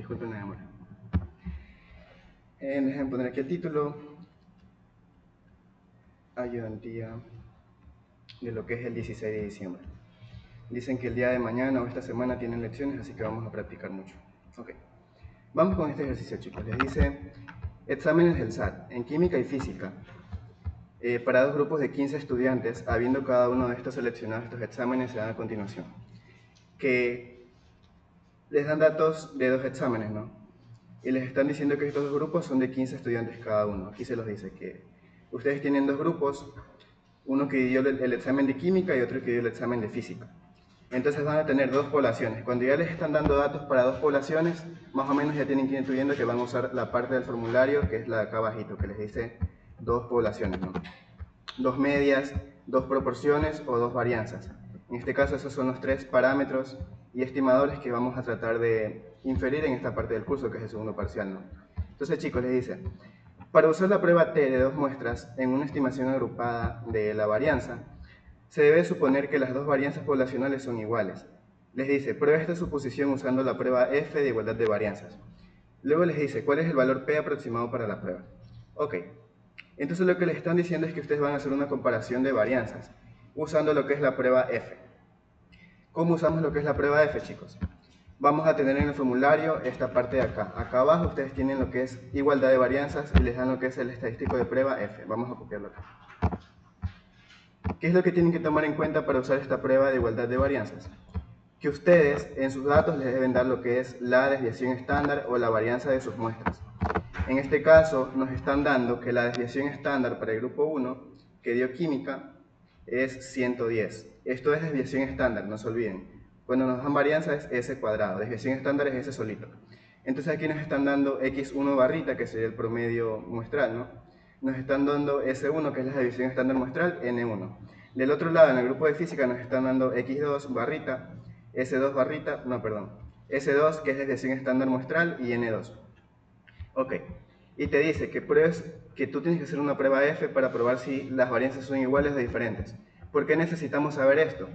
Disculpen la demora. Déjenme poner aquí el título. Ayudantía de lo que es el 16 de diciembre. Dicen que el día de mañana o esta semana tienen lecciones, así que vamos a practicar mucho. Ok. Vamos con este ejercicio, chicos. Les dice exámenes del SAT en química y física. Para dos grupos de 15 estudiantes, habiendo cada uno de estos seleccionado estos exámenes, se dan a continuación. Que les dan datos de dos exámenes, ¿no? Y les están diciendo que estos dos grupos son de 15 estudiantes cada uno. Aquí se los dice que ustedes tienen dos grupos, uno que dio el examen de química y otro que dio el examen de física. Entonces van a tener dos poblaciones. Cuando ya les están dando datos para dos poblaciones, más o menos ya tienen que ir intuyendo que van a usar la parte del formulario, que es la de acá abajito, que les dice dos poblaciones, ¿no? Dos medias, dos proporciones o dos varianzas. En este caso esos son los tres parámetros y estimadores que vamos a tratar de inferir en esta parte del curso, que es el segundo parcial, ¿no? Entonces, chicos, les dice, para usar la prueba T de dos muestras en una estimación agrupada de la varianza, se debe suponer que las dos varianzas poblacionales son iguales. Les dice, prueba esta suposición usando la prueba F de igualdad de varianzas. Luego les dice, ¿cuál es el valor P aproximado para la prueba? Ok, entonces lo que les están diciendo es que ustedes van a hacer una comparación de varianzas, usando lo que es la prueba F. ¿Cómo usamos lo que es la prueba F, chicos? Vamos a tener en el formulario esta parte de acá. Acá abajo ustedes tienen lo que es igualdad de varianzas y les dan lo que es el estadístico de prueba F. Vamos a copiarlo acá. ¿Qué es lo que tienen que tomar en cuenta para usar esta prueba de igualdad de varianzas? Que ustedes en sus datos les deben dar lo que es la desviación estándar o la varianza de sus muestras. En este caso nos están dando que la desviación estándar para el grupo 1, que dio química, es 110. Esto es desviación estándar, no se olviden. Cuando nos dan varianza es S cuadrado, desviación estándar es S solito. Entonces aquí nos están dando X1 barrita, que sería el promedio muestral, ¿no? Nos están dando S1, que es la desviación estándar muestral, N1. Del otro lado, en el grupo de física, nos están dando X2 barrita, S2 barrita, no, perdón, S2, que es desviación estándar muestral, y N2. Ok, y te dice que pruebes que tú tienes que hacer una prueba F para probar si las varianzas son iguales o diferentes. ¿Por qué necesitamos saber esto?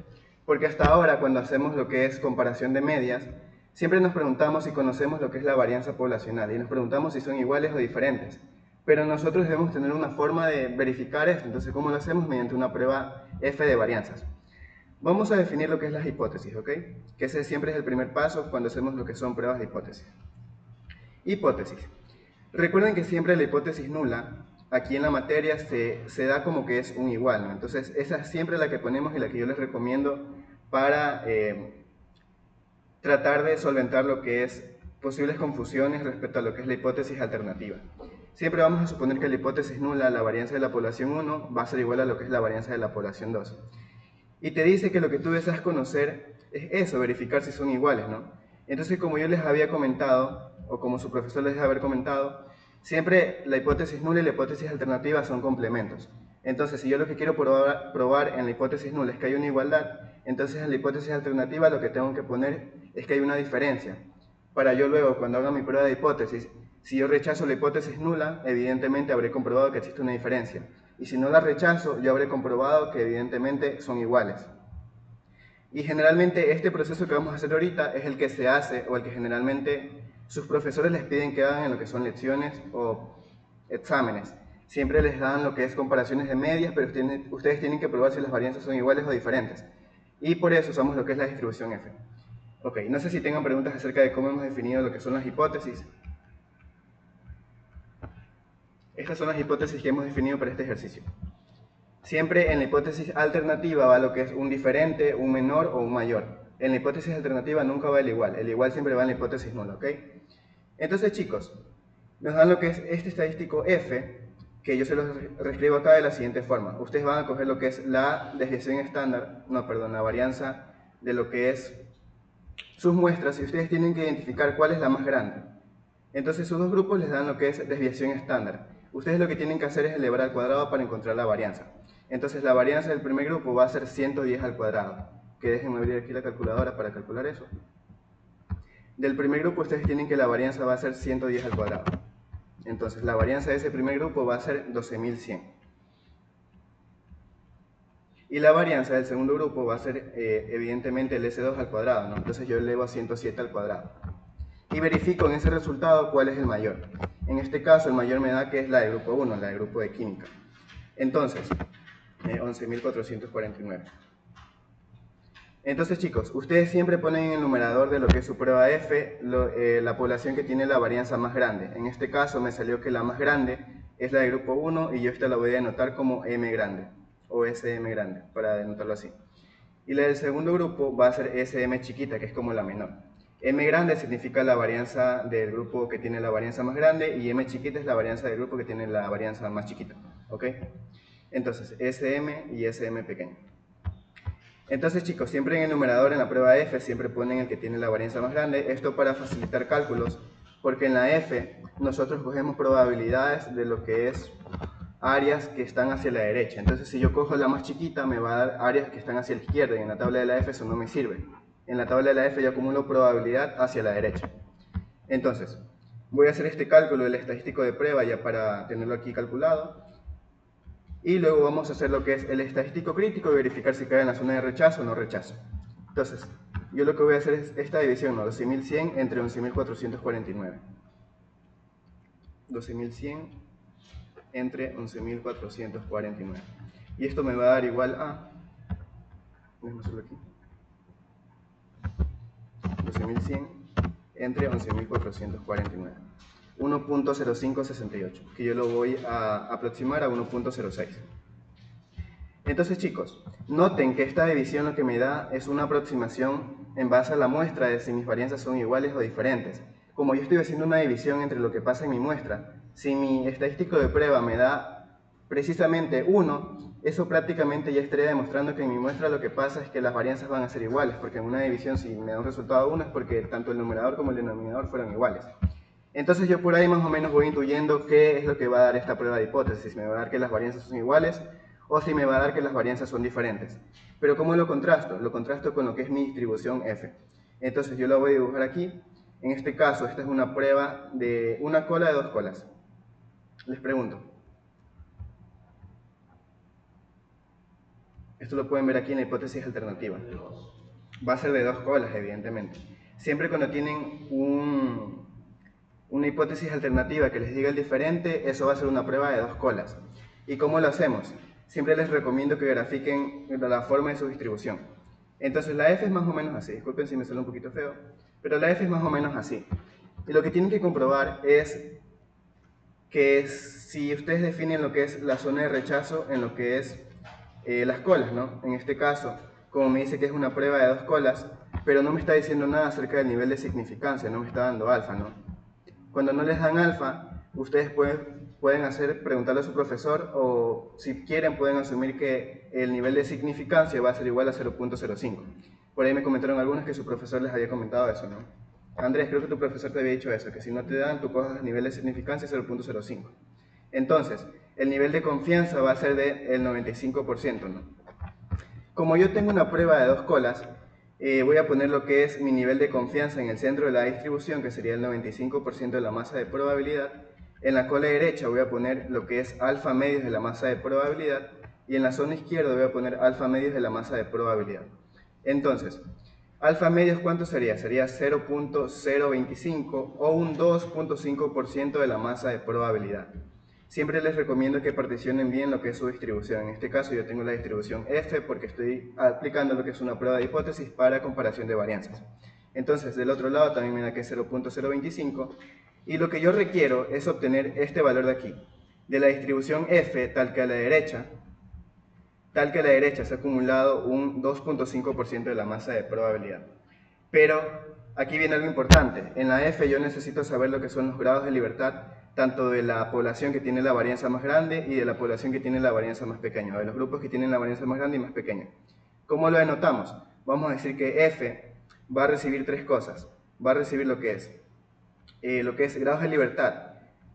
Porque hasta ahora, cuando hacemos lo que es comparación de medias, siempre nos preguntamos si conocemos lo que es la varianza poblacional y nos preguntamos si son iguales o diferentes. Pero nosotros debemos tener una forma de verificar esto. Entonces, ¿cómo lo hacemos? Mediante una prueba F de varianzas. Vamos a definir lo que es las hipótesis, ¿ok? Que ese siempre es el primer paso cuando hacemos lo que son pruebas de hipótesis. Hipótesis. Recuerden que siempre la hipótesis nula, aquí en la materia, se da como que es un igual, ¿no? Entonces, esa es siempre la que ponemos y la que yo les recomiendo para tratar de solventar lo que es posibles confusiones respecto a lo que es la hipótesis alternativa. Siempre vamos a suponer que la hipótesis nula, la varianza de la población 1, va a ser igual a lo que es la varianza de la población 2. Y te dice que lo que tú deseas conocer es eso, verificar si son iguales, ¿no? Entonces, como yo les había comentado, o como su profesor les debe haber comentado, siempre la hipótesis nula y la hipótesis alternativa son complementos. Entonces, si yo lo que quiero probar en la hipótesis nula es que hay una igualdad, entonces en la hipótesis alternativa lo que tengo que poner es que hay una diferencia. Para yo luego, cuando haga mi prueba de hipótesis, si yo rechazo la hipótesis nula, evidentemente habré comprobado que existe una diferencia. Y si no la rechazo, yo habré comprobado que evidentemente son iguales. Y generalmente este proceso que vamos a hacer ahorita es el que se hace o el que generalmente sus profesores les piden que hagan en lo que son lecciones o exámenes. Siempre les dan lo que es comparaciones de medias, pero ustedes tienen que probar si las varianzas son iguales o diferentes. Y por eso usamos lo que es la distribución F. Ok, no sé si tengan preguntas acerca de cómo hemos definido lo que son las hipótesis. Estas son las hipótesis que hemos definido para este ejercicio. Siempre en la hipótesis alternativa va lo que es un diferente, un menor o un mayor. En la hipótesis alternativa nunca va el igual siempre va en la hipótesis nula, ¿ok? Entonces, chicos, nos dan lo que es este estadístico F, que yo se los reescribo acá de la siguiente forma. Ustedes van a coger lo que es la desviación estándar, no, perdón, la varianza de lo que es sus muestras y ustedes tienen que identificar cuál es la más grande. Entonces, sus dos grupos les dan lo que es desviación estándar. Ustedes lo que tienen que hacer es elevar al cuadrado para encontrar la varianza. Entonces, la varianza del primer grupo va a ser 110 al cuadrado. Que déjenme abrir aquí la calculadora para calcular eso. Del primer grupo ustedes tienen que la varianza va a ser 110 al cuadrado. Entonces, la varianza de ese primer grupo va a ser 12.100. Y la varianza del segundo grupo va a ser, evidentemente, el S2 al cuadrado, ¿no? Entonces, yo elevo a 107 al cuadrado. y verifico en ese resultado cuál es el mayor. En este caso el mayor me da que es la de grupo 1, la de grupo de química. Entonces, 11.449. Entonces chicos, ustedes siempre ponen en el numerador de lo que es su prueba F la población que tiene la varianza más grande. En este caso me salió que la más grande es la de grupo 1 y yo esta la voy a denotar como M grande o SM grande para denotarlo así. Y la del segundo grupo va a ser SM chiquita, que es como la menor. M grande significa la varianza del grupo que tiene la varianza más grande y M chiquita es la varianza del grupo que tiene la varianza más chiquita. ¿Ok? Entonces, SM y SM pequeño. Entonces chicos, siempre en el numerador en la prueba F siempre ponen el que tiene la varianza más grande, esto para facilitar cálculos, porque en la F nosotros cogemos probabilidades de lo que es áreas que están hacia la derecha. Entonces si yo cojo la más chiquita me va a dar áreas que están hacia la izquierda y en la tabla de la F eso no me sirve. En la tabla de la F yo acumulo probabilidad hacia la derecha. Entonces, voy a hacer este cálculo del estadístico de prueba ya para tenerlo aquí calculado. Y luego vamos a hacer lo que es el estadístico crítico y verificar si cae en la zona de rechazo o no rechazo. Entonces, yo lo que voy a hacer es esta división, ¿no? 12.100 entre 11.449. 12.100 entre 11.449. Y esto me va a dar igual a... déjame hacerlo aquí. 12.100 entre 11.449. 1.0568, que yo lo voy a aproximar a 1.06. Entonces chicos, noten que esta división lo que me da es una aproximación en base a la muestra de si mis varianzas son iguales o diferentes. Como yo estoy haciendo una división entre lo que pasa en mi muestra, si mi estadístico de prueba me da precisamente 1, eso prácticamente ya estaría demostrando que en mi muestra lo que pasa es que las varianzas van a ser iguales, porque en una división si me da un resultado 1 es porque tanto el numerador como el denominador fueron iguales. Entonces yo por ahí más o menos voy intuyendo qué es lo que va a dar esta prueba de hipótesis, si me va a dar que las varianzas son iguales o si me va a dar que las varianzas son diferentes. Pero ¿cómo lo contrasto? Lo contrasto con lo que es mi distribución F. Entonces yo la voy a dibujar aquí. En este caso, esta es una prueba de una cola de dos colas. Les pregunto. Esto lo pueden ver aquí en la hipótesis alternativa. Va a ser de dos colas, evidentemente. Siempre cuando tienen una hipótesis alternativa que les diga el diferente, eso va a ser una prueba de dos colas. ¿Y cómo lo hacemos? Siempre les recomiendo que grafiquen la forma de su distribución. Entonces la F es más o menos así, disculpen si me sale un poquito feo, pero la F es más o menos así. Y lo que tienen que comprobar es que si ustedes definen lo que es la zona de rechazo en lo que es las colas, ¿no? En este caso, como me dice que es una prueba de dos colas, pero no me está diciendo nada acerca del nivel de significancia, no me está dando alfa, ¿no? Cuando no les dan alfa, ustedes pueden preguntarle a su profesor o si quieren pueden asumir que el nivel de significancia va a ser igual a 0.05. Por ahí me comentaron algunos que su profesor les había comentado eso, ¿no? Andrés, creo que tu profesor te había dicho eso, que si no te dan, tú cojas el nivel de significancia 0.05. Entonces, el nivel de confianza va a ser del 95%, ¿no? Como yo tengo una prueba de dos colas, voy a poner lo que es mi nivel de confianza en el centro de la distribución, que sería el 95% de la masa de probabilidad. En la cola derecha voy a poner lo que es alfa medios de la masa de probabilidad y en la zona izquierda voy a poner alfa medios de la masa de probabilidad. Entonces, alfa medios ¿cuánto sería? Sería 0.025 o un 2.5% de la masa de probabilidad. Siempre les recomiendo que particionen bien lo que es su distribución. En este caso yo tengo la distribución F porque estoy aplicando lo que es una prueba de hipótesis para comparación de varianzas. Entonces del otro lado también me da que es 0.025 y lo que yo requiero es obtener este valor de aquí. De la distribución F tal que a la derecha se ha acumulado un 2.5% de la masa de probabilidad. Pero aquí viene algo importante. En la F yo necesito saber lo que son los grados de libertad, tanto de la población que tiene la varianza más grande y de la población que tiene la varianza más pequeña, de los grupos que tienen la varianza más grande y más pequeña. ¿Cómo lo denotamos? Vamos a decir que F va a recibir tres cosas. Va a recibir lo que es grados de libertad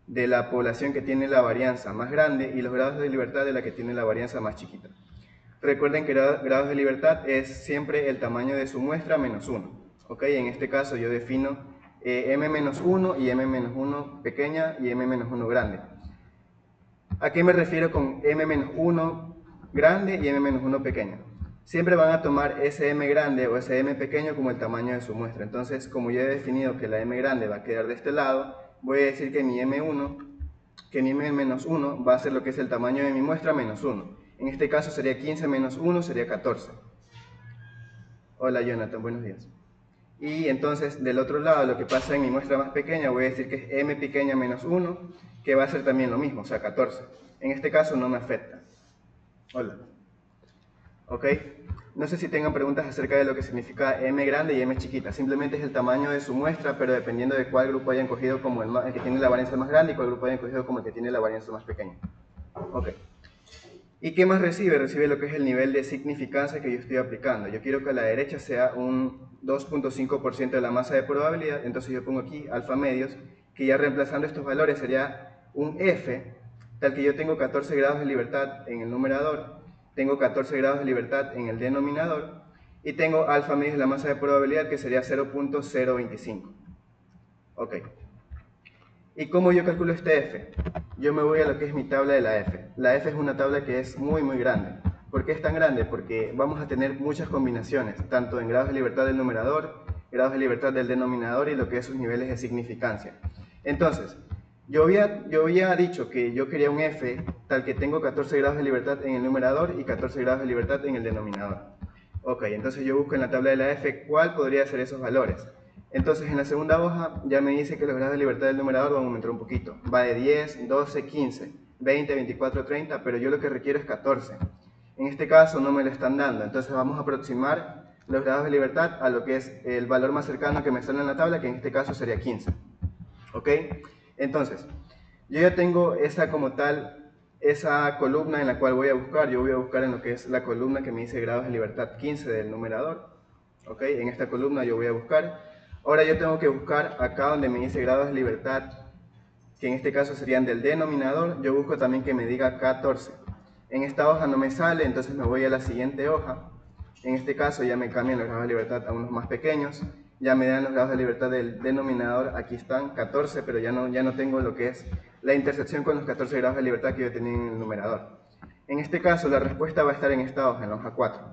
de la población que tiene la varianza más grande y los grados de libertad de la que tiene la varianza más chiquita. Recuerden que grados de libertad es siempre el tamaño de su muestra menos 1. ¿Ok? En este caso yo defino m-1 y m-1 pequeña y m-1 grande. ¿A qué me refiero con m-1 grande y m-1 pequeña? siempre van a tomar ese m grande o ese m pequeño como el tamaño de su muestra. Entonces, como yo he definido que la m grande va a quedar de este lado, voy a decir que mi m1, que mi m-1 va a ser lo que es el tamaño de mi muestra menos 1. En este caso sería 15 menos 1, sería 14. Hola Jonathan, buenos días. Y entonces del otro lado, lo que pasa en mi muestra más pequeña, voy a decir que es m pequeña menos 1, que va a ser también lo mismo, o sea 14. En este caso no me afecta. Hola. ¿Ok? No sé si tengan preguntas acerca de lo que significa m grande y m chiquita. Simplemente es el tamaño de su muestra, pero dependiendo de cuál grupo hayan cogido como el que tiene la varianza más grande y cuál grupo hayan cogido como el que tiene la varianza más pequeña. ¿Ok? ¿Y qué más recibe? Recibe lo que es el nivel de significancia que yo estoy aplicando. Yo quiero que a la derecha sea un 2.5% de la masa de probabilidad, entonces yo pongo aquí alfa medios, que ya reemplazando estos valores sería un f, tal que yo tengo 14 grados de libertad en el numerador, tengo 14 grados de libertad en el denominador, y tengo alfa medios de la masa de probabilidad, que sería 0.025. Ok. ¿Y cómo yo calculo este f? Yo me voy a lo que es mi tabla de la f. La f es una tabla que es muy grande. ¿Por qué es tan grande? Porque vamos a tener muchas combinaciones, tanto en grados de libertad del numerador, grados de libertad del denominador y lo que es sus niveles de significancia. Entonces, yo había dicho que yo quería un f tal que tengo 14 grados de libertad en el numerador y 14 grados de libertad en el denominador. Ok, entonces yo busco en la tabla de la f cuál podría ser esos valores. Entonces en la segunda hoja ya me dice que los grados de libertad del numerador van a aumentar un poquito. Va de 10, 12, 15, 20, 24, 30, pero yo lo que requiero es 14. En este caso no me lo están dando, entonces vamos a aproximar los grados de libertad a lo que es el valor más cercano que me sale en la tabla, que en este caso sería 15. ¿Ok? Entonces, yo ya tengo esa como tal, esa columna en la cual voy a buscar. Yo voy a buscar en lo que es la columna que me dice grados de libertad 15 del numerador. ¿Ok? En esta columna yo voy a buscar. Ahora yo tengo que buscar acá donde me dice grados de libertad, que en este caso serían del denominador. Yo busco también que me diga 14. En esta hoja no me sale, entonces me voy a la siguiente hoja. En este caso ya me cambian los grados de libertad a unos más pequeños. Ya me dan los grados de libertad del denominador, aquí están 14, pero ya no tengo lo que es la intersección con los 14 grados de libertad que yo tenía en el numerador. En este caso la respuesta va a estar en esta hoja, en la hoja 4.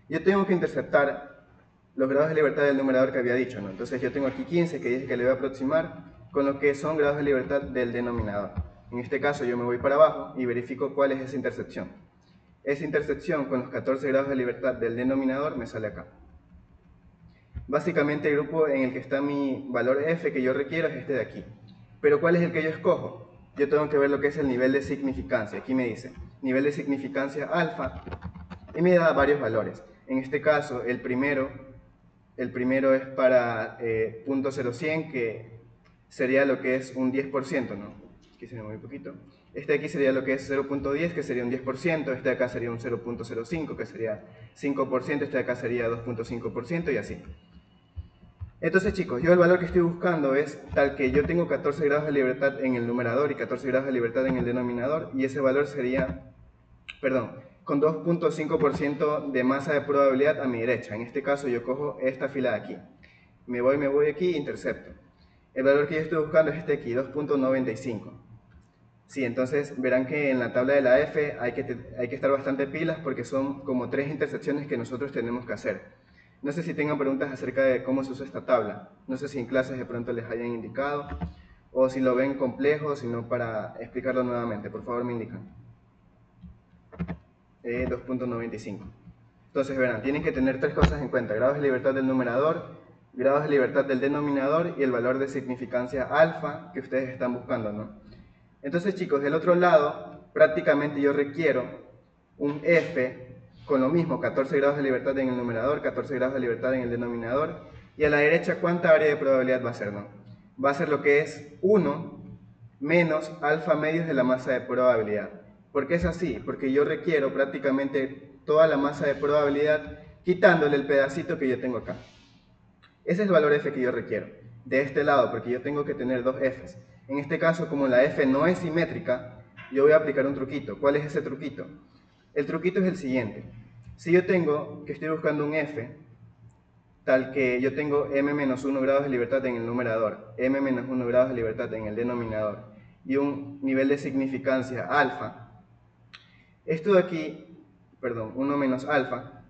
Yo tengo que interceptar los grados de libertad del numerador que había dicho, ¿no? Entonces yo tengo aquí 15 que dije que le voy a aproximar con lo que son grados de libertad del denominador. En este caso yo me voy para abajo y verifico cuál es esa intersección. Esa intersección con los 14 grados de libertad del denominador me sale acá. Básicamente el grupo en el que está mi valor f que yo requiero es este de aquí. Pero ¿cuál es el que yo escojo? Yo tengo que ver lo que es el nivel de significancia. Aquí me dice nivel de significancia alfa y me da varios valores. En este caso el primero es para .0100, que sería lo que es un 10%, ¿no? Aquí se me mueve un poquito. Este de aquí sería lo que es 0.10, que sería un 10%, este de acá sería un 0.05, que sería 5%, este de acá sería 2.5% y así. Entonces chicos, yo el valor que estoy buscando es tal que yo tengo 14 grados de libertad en el numerador y 14 grados de libertad en el denominador, y ese valor sería, perdón, con 2.5% de masa de probabilidad a mi derecha. En este caso yo cojo esta fila de aquí. Me voy aquí e intercepto. El valor que yo estoy buscando es este aquí, 2.95. Sí, entonces verán que en la tabla de la F hay que estar bastante pilas porque son como 3 intersecciones que nosotros tenemos que hacer. No sé si tengan preguntas acerca de cómo se usa esta tabla. No sé si en clases de pronto les hayan indicado o si lo ven complejo, sino para explicarlo nuevamente. Por favor me indican. 2.95. Entonces verán, tienen que tener 3 cosas en cuenta: grados de libertad del numerador, grados de libertad del denominador y el valor de significancia alfa que ustedes están buscando, ¿no? Entonces chicos, del otro lado, prácticamente yo requiero un f con lo mismo, 14 grados de libertad en el numerador, 14 grados de libertad en el denominador, y a la derecha, ¿cuánta área de probabilidad va a ser, no? Va a ser lo que es 1 menos alfa medios de la masa de probabilidad. ¿Por qué es así? Porque yo requiero prácticamente toda la masa de probabilidad quitándole el pedacito que yo tengo acá. Ese es el valor f que yo requiero, de este lado, porque yo tengo que tener dos f's. En este caso, como la f no es simétrica, yo voy a aplicar un truquito. ¿Cuál es ese truquito? El truquito es el siguiente. Si yo tengo que estoy buscando un f, tal que yo tengo m-1 grados de libertad en el numerador, m-1 grados de libertad en el denominador, y un nivel de significancia alfa, esto de aquí perdón, 1 menos alfa.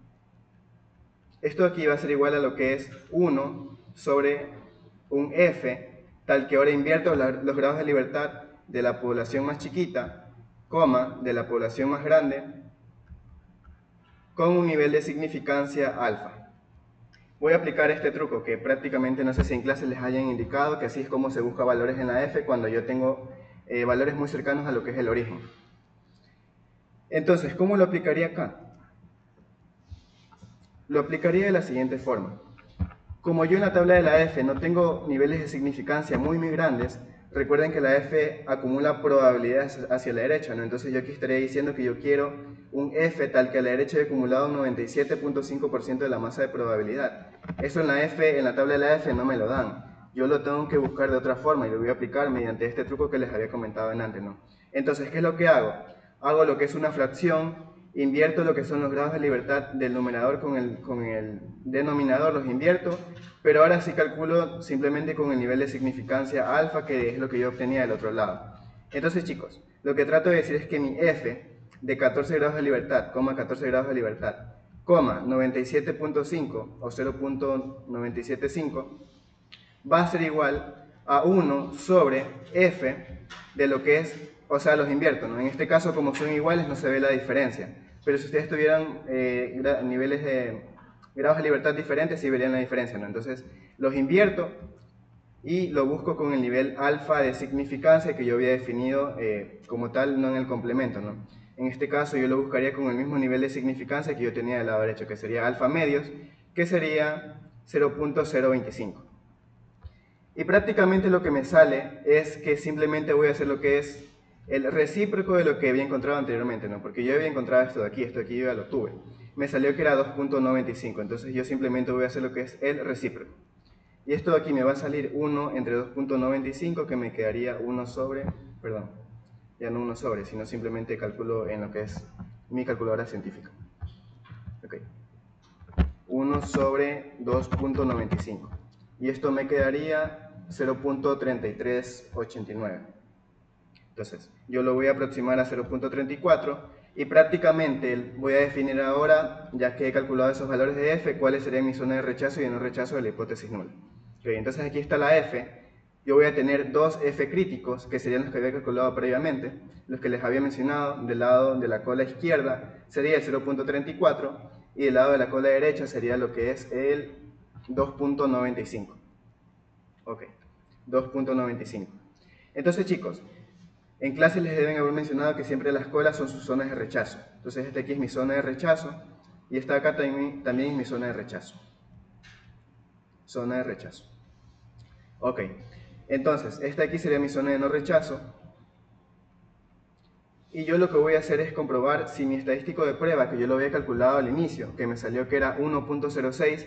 Esto aquí va a ser igual a lo que es 1 sobre un f, tal que ahora invierto los grados de libertad de la población más chiquita, coma, de la población más grande, con un nivel de significancia alfa. Voy a aplicar este truco que prácticamente no sé si en clase les hayan indicado, que así es como se busca valores en la f cuando yo tengo valores muy cercanos a lo que es el origen. Entonces, ¿cómo lo aplicaría acá? Lo aplicaría de la siguiente forma. Como yo en la tabla de la f no tengo niveles de significancia muy grandes, recuerden que la f acumula probabilidades hacia la derecha, ¿no? Entonces yo aquí estaría diciendo que yo quiero un f tal que a la derecha he acumulado un 97.5% de la masa de probabilidad. Eso en la f, en la tabla de la f no me lo dan. Yo lo tengo que buscar de otra forma y lo voy a aplicar mediante este truco que les había comentado antes, ¿no? Entonces, ¿qué es lo que hago? Hago lo que es una fracción, invierto lo que son los grados de libertad del numerador con el denominador, los invierto, pero ahora sí calculo simplemente con el nivel de significancia alfa, que es lo que yo obtenía del otro lado. Entonces, chicos, lo que trato de decir es que mi f de 14 grados de libertad, 14 grados de libertad, 97.5 o 0.975, va a ser igual a 1 sobre f de lo que es, o sea, los invierto, ¿no? En este caso, como son iguales, no se ve la diferencia. Pero si ustedes tuvieran niveles de grados de libertad diferentes, sí verían la diferencia, ¿no? Entonces, los invierto y lo busco con el nivel alfa de significancia que yo había definido como tal, no en el complemento, ¿no? En este caso, yo lo buscaría con el mismo nivel de significancia que yo tenía del lado derecho, que sería alfa medios, que sería 0.025. Y prácticamente lo que me sale es que simplemente voy a hacer lo que es el recíproco de lo que había encontrado anteriormente, ¿no? Porque yo había encontrado esto de aquí yo ya lo tuve. Me salió que era 2.95, entonces yo simplemente voy a hacer lo que es el recíproco. Y esto de aquí me va a salir 1 entre 2.95, que me quedaría 1 sobre, perdón, ya no 1 sobre, sino simplemente calculo en lo que es mi calculadora científica. Ok. 1 sobre 2.95. Y esto me quedaría 0.3389. Entonces, yo lo voy a aproximar a 0.34 y prácticamente voy a definir ahora, ya que he calculado esos valores de f, cuáles serían mi zona de rechazo y de no rechazo de la hipótesis nula. Okay, entonces aquí está la f. Yo voy a tener dos f críticos, que serían los que había calculado previamente, los que les había mencionado. Del lado de la cola izquierda sería el 0.34 y del lado de la cola derecha sería lo que es el 2.95. Ok, 2.95. Entonces, chicos, en clase les deben haber mencionado que siempre las colas son sus zonas de rechazo. Entonces, esta aquí es mi zona de rechazo y esta acá también es mi zona de rechazo. Zona de rechazo. Ok, entonces, esta aquí sería mi zona de no rechazo. Y yo lo que voy a hacer es comprobar si mi estadístico de prueba, que yo lo había calculado al inicio, que me salió que era 1.06,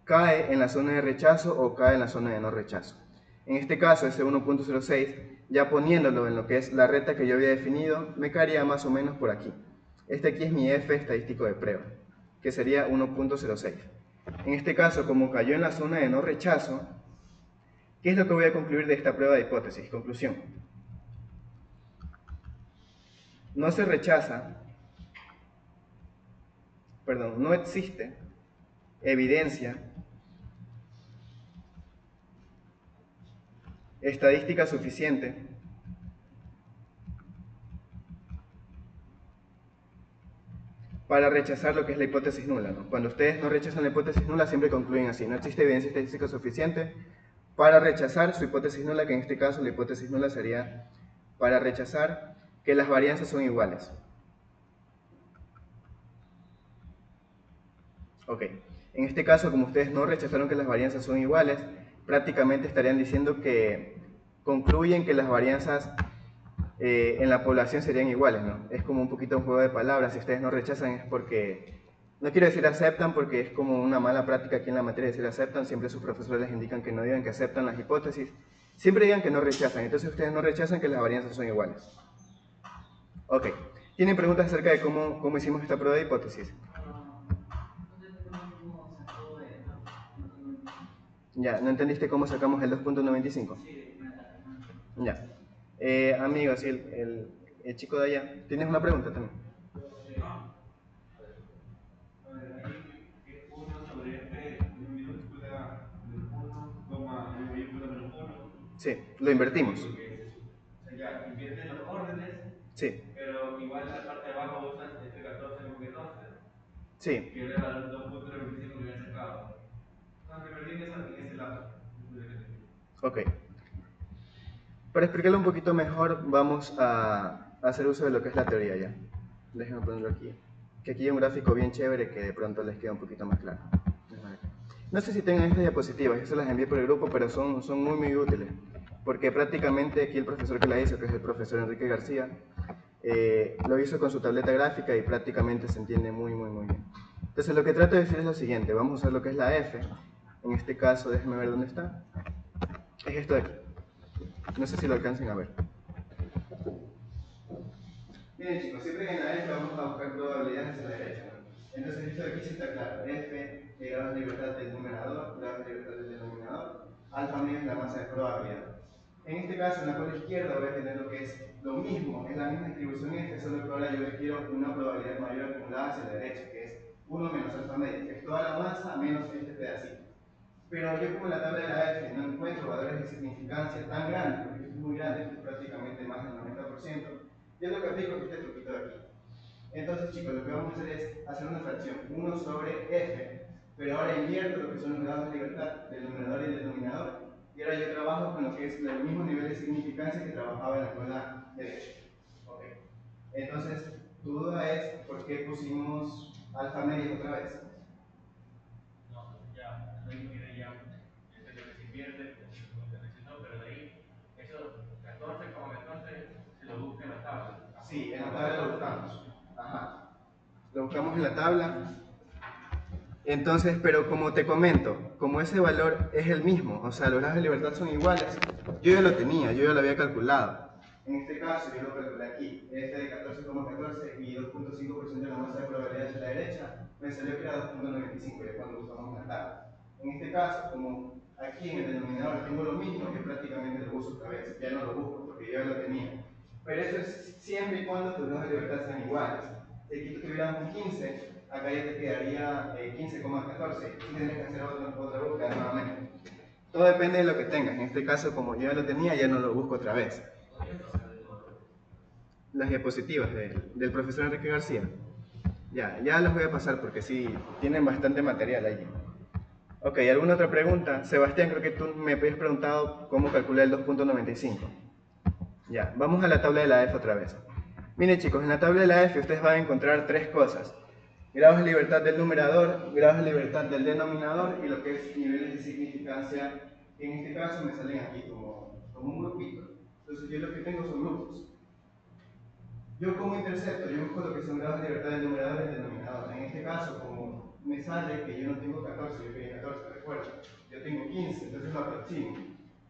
cae en la zona de rechazo o cae en la zona de no rechazo. En este caso, ese 1.06, ya poniéndolo en lo que es la recta que yo había definido, me caería más o menos por aquí. Este aquí es mi F estadístico de prueba, que sería 1.06. En este caso, como cayó en la zona de no rechazo, ¿qué es lo que voy a concluir de esta prueba de hipótesis? Conclusión. No se rechaza, perdón, no existe evidencia estadística suficiente para rechazar lo que es la hipótesis nula, ¿no? Cuando ustedes no rechazan la hipótesis nula, siempre concluyen así: no existe evidencia estadística suficiente para rechazar su hipótesis nula, que en este caso la hipótesis nula sería para rechazar que las varianzas son iguales. Ok, en este caso, como ustedes no rechazaron que las varianzas son iguales, prácticamente estarían diciendo que concluyen que las varianzas en la población serían iguales, ¿no? Es como un poquito un juego de palabras. Si ustedes no rechazan es porque, no quiero decir aceptan, porque es como una mala práctica aquí en la materia decir aceptan. Siempre sus profesores les indican que no digan que aceptan las hipótesis, siempre digan que no rechazan. Entonces ustedes no rechazan que las varianzas son iguales. Ok, ¿tienen preguntas acerca de cómo hicimos esta prueba de hipótesis? Ya, ¿no entendiste cómo sacamos el 2.95? Ya. Amigos, el chico de allá, ¿tienes una pregunta también? Sí, lo invertimos. O sea, ya inviertes los órdenes, Sí. pero igual la parte de abajo usas entre 14 y 14. Sí. Que era el 2.25 que había sacado. Entonces, invertir en ese lapso. Ok. Para explicarlo un poquito mejor, vamos a hacer uso de lo que es la teoría ya. Déjenme ponerlo aquí. Que aquí hay un gráfico bien chévere que de pronto les queda un poquito más claro. No sé si tengan estas diapositivas, yo se las envié por el grupo, pero son muy útiles. Porque prácticamente aquí el profesor que la hizo, que es el profesor Enrique García, lo hizo con su tableta gráfica y prácticamente se entiende muy bien. Entonces lo que trato de decir es lo siguiente, vamos a usar lo que es la F. En este caso, déjenme ver dónde está. Es esto de aquí. No sé si lo alcancen a ver. Bien chicos, siempre en la F vamos a buscar probabilidades hacia la derecha. Entonces esto de aquí sí está claro. F, grados de libertad del numerador, grados de libertad del denominador. Alfa medio es la masa de probabilidad. En este caso, en la cola izquierda voy a tener lo que es lo mismo, es la misma distribución F, solo que ahora yo le quiero una probabilidad mayor acumulada hacia la derecha, que es 1 menos alfa medio, que es toda la masa menos este pedacito. Pero yo como en la tabla de la F no encuentro valores de significancia tan grandes, porque esto es muy grande, esto es prácticamente más del 90%, yo lo que aplico es este truquito de aquí. Entonces chicos, lo que vamos a hacer es hacer una fracción 1 sobre F, pero ahora invierto lo que son los grados de libertad del numerador y del denominador, y ahora yo trabajo con lo que es el mismo nivel de significancia que trabajaba en la cola derecha. Okay. Entonces, tu duda es por qué pusimos alfa medio otra vez. No, ya, no viene ya, es lo que se invierte, como se mencionó, pero de ahí, eso 14,14 se lo busca en la tabla. Sí, en la tabla lo buscamos. Ajá. Lo buscamos en la tabla. Entonces, pero como te comento, como ese valor es el mismo, o sea, los grados de libertad son iguales, yo ya lo tenía, yo ya lo había calculado. En este caso, yo lo calculé aquí, este de 14,14 y 2.5% de la masa de probabilidad hacia la derecha, me salió que era 2.95, ya cuando buscamos la tabla. En este caso, como aquí en el denominador tengo lo mismo, yo prácticamente lo uso otra vez, ya no lo busco porque yo ya lo tenía. Pero eso es siempre y cuando tus grados de libertad sean iguales. Si aquí tú tuvieras un 15, acá ya te quedaría 15,14 y tendrías que hacer otra búsqueda nuevamente. Todo depende de lo que tengas. En este caso, como yo ya lo tenía, ya no lo busco otra vez. Las diapositivas del profesor Enrique García. Ya las voy a pasar porque sí, tienen bastante material allí. Ok, ¿alguna otra pregunta? Sebastián, creo que tú me habías preguntado cómo calcular el 2.95. Ya, vamos a la tabla de la F otra vez. Miren chicos, en la tabla de la F ustedes van a encontrar tres cosas. Grados de libertad del numerador, grados de libertad del denominador y lo que es niveles de significancia, que en este caso me salen aquí como un grupito. Entonces yo lo que tengo son grupos. Yo como intercepto, yo busco lo que son grados de libertad del numerador y del denominador. En este caso, como me sale que yo no tengo 14, yo quería 14, recuerda, yo tengo 15, entonces lo aproximo.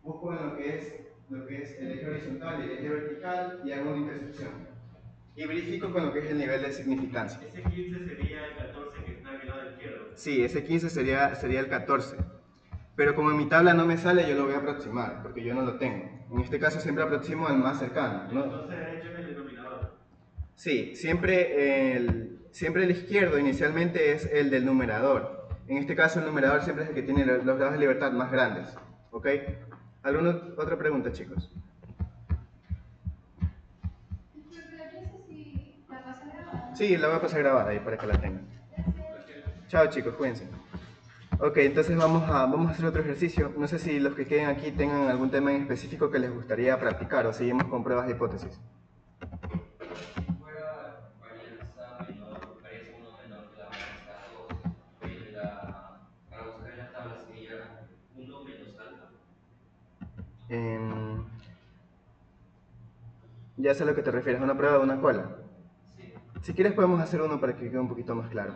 Busco en lo que es el eje horizontal y el eje vertical y hago una intercepción. Y verifico con lo que es el nivel de significancia. Ese 15 sería el 14 que está al lado izquierdo. Sí, ese 15 sería el 14. Pero como en mi tabla no me sale, yo lo voy a aproximar, porque yo no lo tengo. En este caso siempre aproximo al más cercano, ¿no? Entonces derecho es el denominador. Sí, siempre el izquierdo inicialmente es el del numerador. En este caso el numerador siempre es el que tiene los grados de libertad más grandes. ¿Ok? ¿Alguna otra pregunta, chicos? Sí, la voy a pasar grabada ahí para que la tengan. Chao chicos, cuídense. Ok, entonces vamos a hacer otro ejercicio. No sé si los que queden aquí tengan algún tema en específico que les gustaría practicar o seguimos con pruebas de hipótesis. Em, ya sé a lo que te refieres, una prueba de una cola. Si quieres podemos hacer uno para que quede un poquito más claro.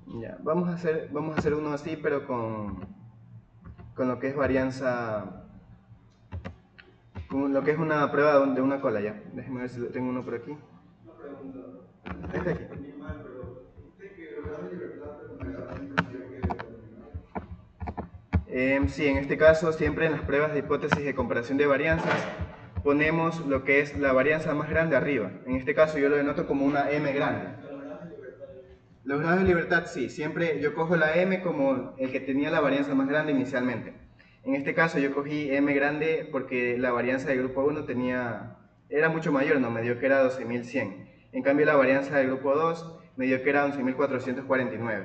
Ya, vamos a hacer uno así, pero con lo que es varianza, con lo que es una prueba de una cola ya. Déjeme ver si tengo uno por aquí. Este aquí. Sí, en este caso siempre en las pruebas de hipótesis de comparación de varianzas ponemos lo que es la varianza más grande arriba. En este caso yo lo denoto como una M grande. Los grados de libertad sí, siempre yo cojo la M como el que tenía la varianza más grande inicialmente. En este caso yo cogí M grande porque la varianza del grupo 1 era mucho mayor, no, me dio que era 12.100. En cambio la varianza del grupo 2 me dio que era 11.449.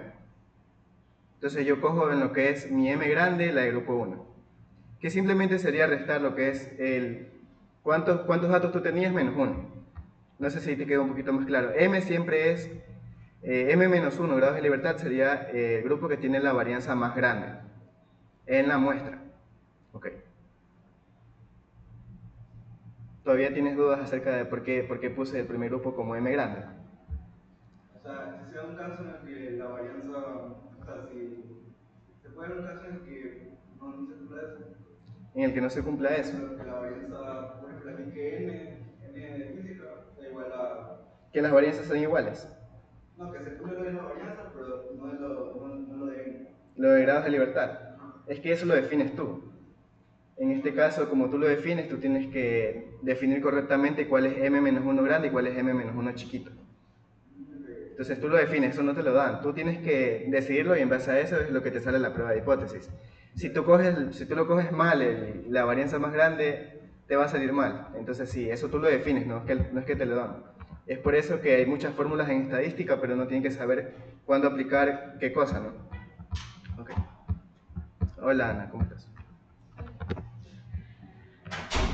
Entonces yo cojo en lo que es mi M grande la del grupo 1, que simplemente sería restar lo que es ¿cuántos datos tú tenías menos 1? No sé si te quedó un poquito más claro. M siempre es M-1 grados de libertad, sería el grupo que tiene la varianza más grande en la muestra. Ok. ¿Todavía tienes dudas acerca de por qué puse el primer grupo como M grande? O sea, si se da un caso en el que la varianza, o sea, si se puede dar un caso en el que no se cumpla eso. En el que no se cumpla eso. Que la varianza, por ejemplo, aquí que n de física da igual a... Que las varianzas son iguales. No, que se cumple lo de la varianza, pero no lo de n. Lo de grados de libertad. Es que eso lo defines tú. En este caso, como tú lo defines, tú tienes que definir correctamente cuál es m-1 grande y cuál es m-1 chiquito. Entonces tú lo defines, eso no te lo dan. Tú tienes que decidirlo y en base a eso es lo que te sale la prueba de hipótesis. Si tú lo coges mal, la varianza más grande, te va a salir mal. Entonces sí, eso tú lo defines, no es que te lo dan. Es por eso que hay muchas fórmulas en estadística, pero no tienen que saber cuándo aplicar qué cosa, ¿no? Ok. Hola Ana, ¿cómo estás?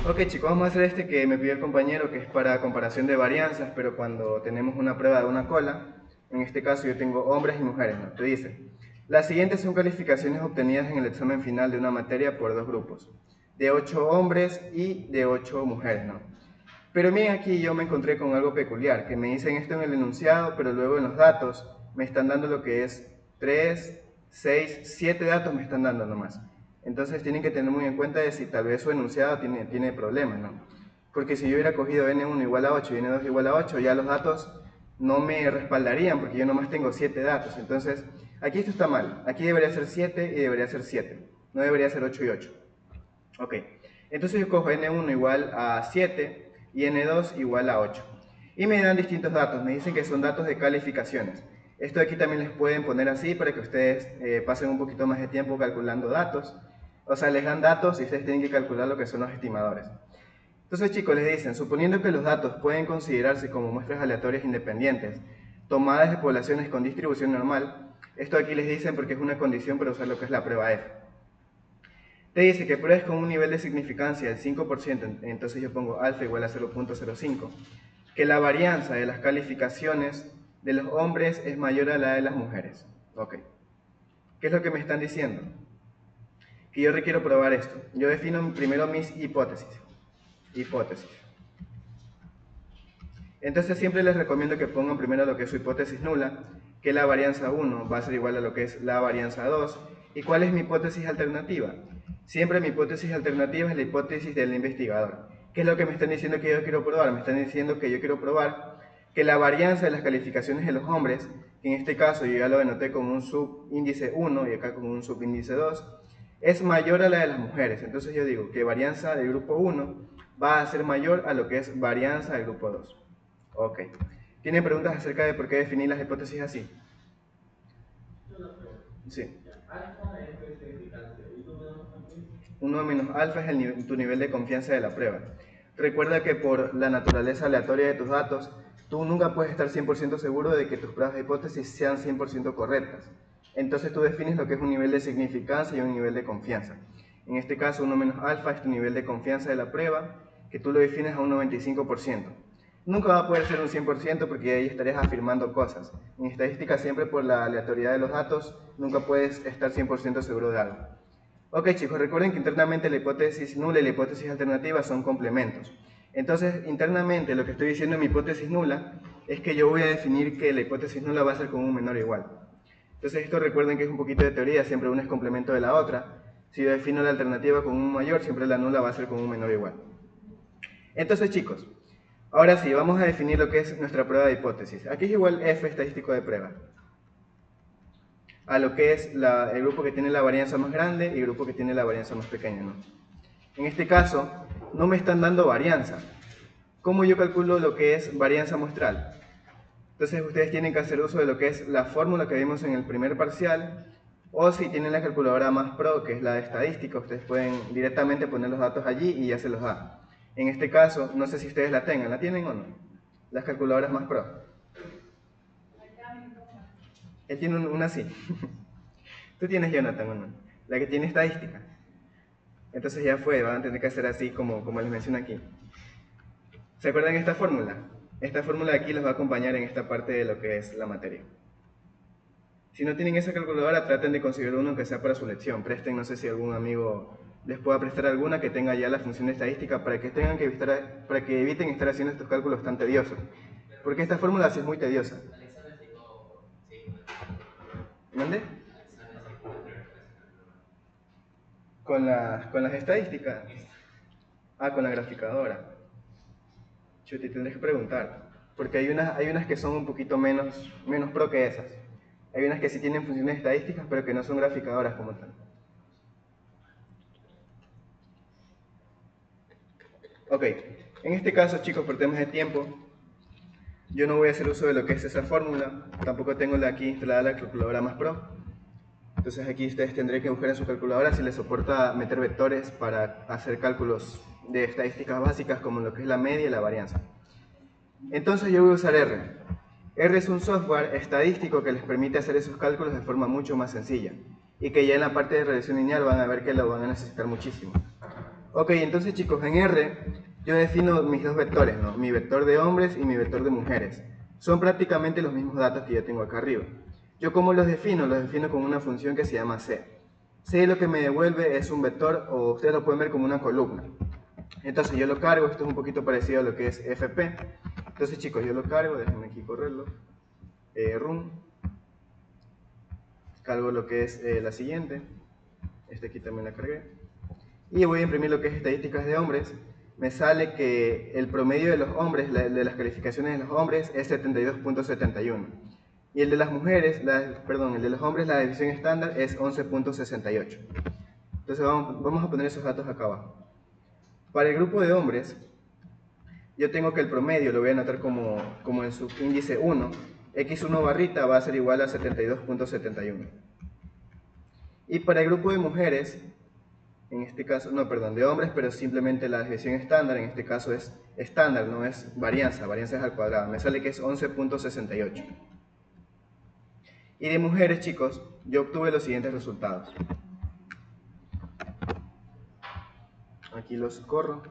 Ok chicos, vamos a hacer este que me pidió el compañero, que es para comparación de varianzas, pero cuando tenemos una prueba de una cola, en este caso yo tengo hombres y mujeres, ¿no? Te dice, las siguientes son calificaciones obtenidas en el examen final de una materia por dos grupos, de 8 hombres y de 8 mujeres, ¿no? Pero bien, aquí yo me encontré con algo peculiar, que me dicen esto en el enunciado, pero luego en los datos me están dando lo que es 3, 6, 7 datos me están dando nomás. Entonces tienen que tener muy en cuenta de si tal vez su enunciado tiene problemas, ¿no? Porque si yo hubiera cogido n1 igual a 8 y n2 igual a 8, ya los datos no me respaldarían porque yo nomás tengo 7 datos. Entonces, aquí esto está mal. Aquí debería ser 7 y debería ser 7. No debería ser 8 y 8. Ok. Entonces yo cojo n1 igual a 7 y n2 igual a 8. Y me dan distintos datos. Me dicen que son datos de calificaciones. Esto aquí también les pueden poner así para que ustedes pasen un poquito más de tiempo calculando datos. O sea, les dan datos y ustedes tienen que calcular lo que son los estimadores. Entonces, chicos, les dicen, suponiendo que los datos pueden considerarse como muestras aleatorias independientes, tomadas de poblaciones con distribución normal, esto aquí les dicen porque es una condición para usar lo que es la prueba F. Te dice que pruebes con un nivel de significancia del 5%, entonces yo pongo alfa igual a 0.05, que la varianza de las calificaciones de los hombres es mayor a la de las mujeres. Ok. ¿Qué es lo que me están diciendo? Que yo requiero probar esto. Yo defino primero mis hipótesis. Entonces siempre les recomiendo que pongan primero lo que es su hipótesis nula, que la varianza 1 va a ser igual a lo que es la varianza 2. ¿Y cuál es mi hipótesis alternativa? Siempre mi hipótesis alternativa es la hipótesis del investigador. ¿Qué es lo que me están diciendo que yo quiero probar? Me están diciendo que yo quiero probar que la varianza de las calificaciones de los hombres, que en este caso yo ya lo denoté como un subíndice 1 y acá como un subíndice 2, es mayor a la de las mujeres. Entonces yo digo que varianza del grupo 1 va a ser mayor a lo que es varianza del grupo 2. Ok. ¿Tienen preguntas acerca de por qué definir las hipótesis así? Sí. Uno menos alfa es tu nivel de confianza de la prueba. Recuerda que por la naturaleza aleatoria de tus datos, tú nunca puedes estar 100% seguro de que tus pruebas de hipótesis sean 100% correctas. Entonces tú defines lo que es un nivel de significancia y un nivel de confianza. En este caso, 1 menos alfa es tu nivel de confianza de la prueba, que tú lo defines a un 95%. Nunca va a poder ser un 100% porque ahí estarías afirmando cosas. En estadística, siempre por la aleatoriedad de los datos, nunca puedes estar 100% seguro de algo. Ok chicos, recuerden que internamente la hipótesis nula y la hipótesis alternativa son complementos. Entonces, internamente lo que estoy diciendo en mi hipótesis nula es que yo voy a definir que la hipótesis nula va a ser con un menor o igual. Entonces esto recuerden que es un poquito de teoría, siempre una es complemento de la otra. Si yo defino la alternativa con un mayor, siempre la nula va a ser con un menor o igual. Entonces chicos, ahora sí, vamos a definir lo que es nuestra prueba de hipótesis. Aquí es igual F estadístico de prueba a lo que es el grupo que tiene la varianza más grande y el grupo que tiene la varianza más pequeña, ¿no? En este caso, no me están dando varianza. ¿Cómo yo calculo lo que es varianza muestral? Entonces ustedes tienen que hacer uso de lo que es la fórmula que vimos en el primer parcial, o si tienen la calculadora más pro, que es la de estadística, ustedes pueden directamente poner los datos allí y ya se los da. En este caso, no sé si ustedes la tengan, ¿la tienen o no? Las calculadoras más pro. Él tiene una así. Tú tienes, Jonathan, ¿no? La que tiene estadística. Entonces ya fue, van a tener que hacer así como les menciono aquí. ¿Se acuerdan de esta fórmula? Esta fórmula de aquí los va a acompañar en esta parte de lo que es la materia. Si no tienen esa calculadora, traten de conseguir uno que sea para su lección. Presten, no sé si algún amigo les pueda prestar alguna que tenga ya la función de estadística para que, para que eviten estar haciendo estos cálculos tan tediosos. Porque esta fórmula sí es muy tediosa. ¿Mande? Con las estadísticas. Ah, con la graficadora. Chuti, tendré que preguntar. Porque hay unas que son un poquito menos pro que esas. Hay unas que sí tienen funciones estadísticas, pero que no son graficadoras como tal. Ok, en este caso, chicos, por temas de tiempo, yo no voy a hacer uso de lo que es esa fórmula. Tampoco tengo aquí instalada la calculadora más pro. Entonces aquí ustedes tendrán que buscar en su calculadora si les soporta meter vectores para hacer cálculos de estadísticas básicas como lo que es la media y la varianza. Entonces yo voy a usar R. R es un software estadístico que les permite hacer esos cálculos de forma mucho más sencilla y que ya en la parte de regresión lineal van a ver que lo van a necesitar muchísimo. Ok, entonces chicos, en R yo defino mis dos vectores, ¿no? Mi vector de hombres y mi vector de mujeres. Son prácticamente los mismos datos que yo tengo acá arriba. ¿Yo cómo los defino? Los defino con una función que se llama C. C lo que me devuelve es un vector, o ustedes lo pueden ver como una columna. Entonces yo lo cargo, esto es un poquito parecido a lo que es FP. Entonces chicos, yo lo cargo, déjenme aquí correrlo. Run. Cargo lo que es la siguiente. Este aquí también la cargué. Y voy a imprimir lo que es estadísticas de hombres. Me sale que el promedio de los hombres, de las calificaciones de los hombres es 72.71. Y el de las mujeres, el de los hombres, la división estándar es 11.68. Entonces vamos a poner esos datos acá abajo. Para el grupo de hombres, yo tengo que el promedio lo voy a anotar como en su índice 1. X1 barrita va a ser igual a 72.71. Y para el grupo de mujeres, en este caso, no, perdón, de hombres, pero simplemente la desviación estándar, en este caso es estándar, no es varianza es al cuadrado. Me sale que es 11.68. Y de mujeres, chicos, yo obtuve los siguientes resultados. Aquí los corro.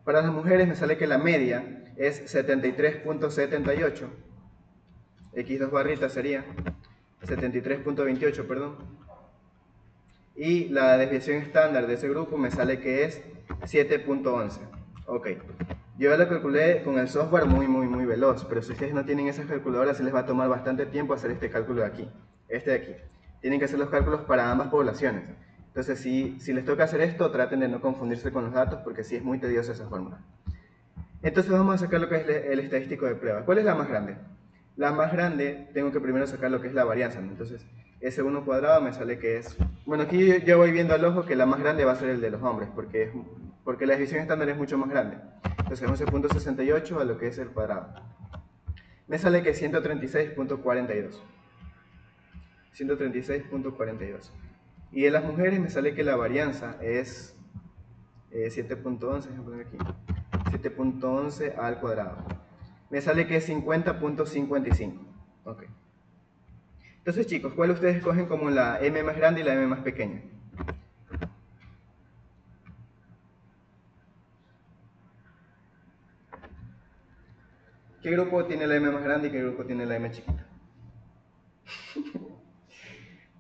Para las mujeres me sale que la media es 73.78. X2 barritas sería 73.28, perdón. Y la desviación estándar de ese grupo me sale que es 7.11. Ok. Yo ya lo calculé con el software muy veloz, pero si ustedes no tienen esas calculadoras, se les va a tomar bastante tiempo hacer este cálculo de aquí, este de aquí. Tienen que hacer los cálculos para ambas poblaciones. Entonces, si les toca hacer esto, traten de no confundirse con los datos, porque sí es muy tediosa esa fórmula. Entonces vamos a sacar lo que es el estadístico de prueba. ¿Cuál es la más grande? La más grande, tengo que primero sacar lo que es la varianza, ¿no? Entonces, S1 cuadrado me sale que es... Bueno, aquí yo voy viendo al ojo que la más grande va a ser el de los hombres, porque la división estándar es mucho más grande. Entonces 11.68 a lo que es el cuadrado. Me sale que es 136.42. 136.42. Y de las mujeres me sale que la varianza es 7.11, voy a poner aquí. 7.11 al cuadrado. Me sale que es 50.55. Ok. Entonces chicos, ¿cuál ustedes escogen como la M más grande y la M más pequeña? ¿Qué grupo tiene la M más grande y qué grupo tiene la M chiquita?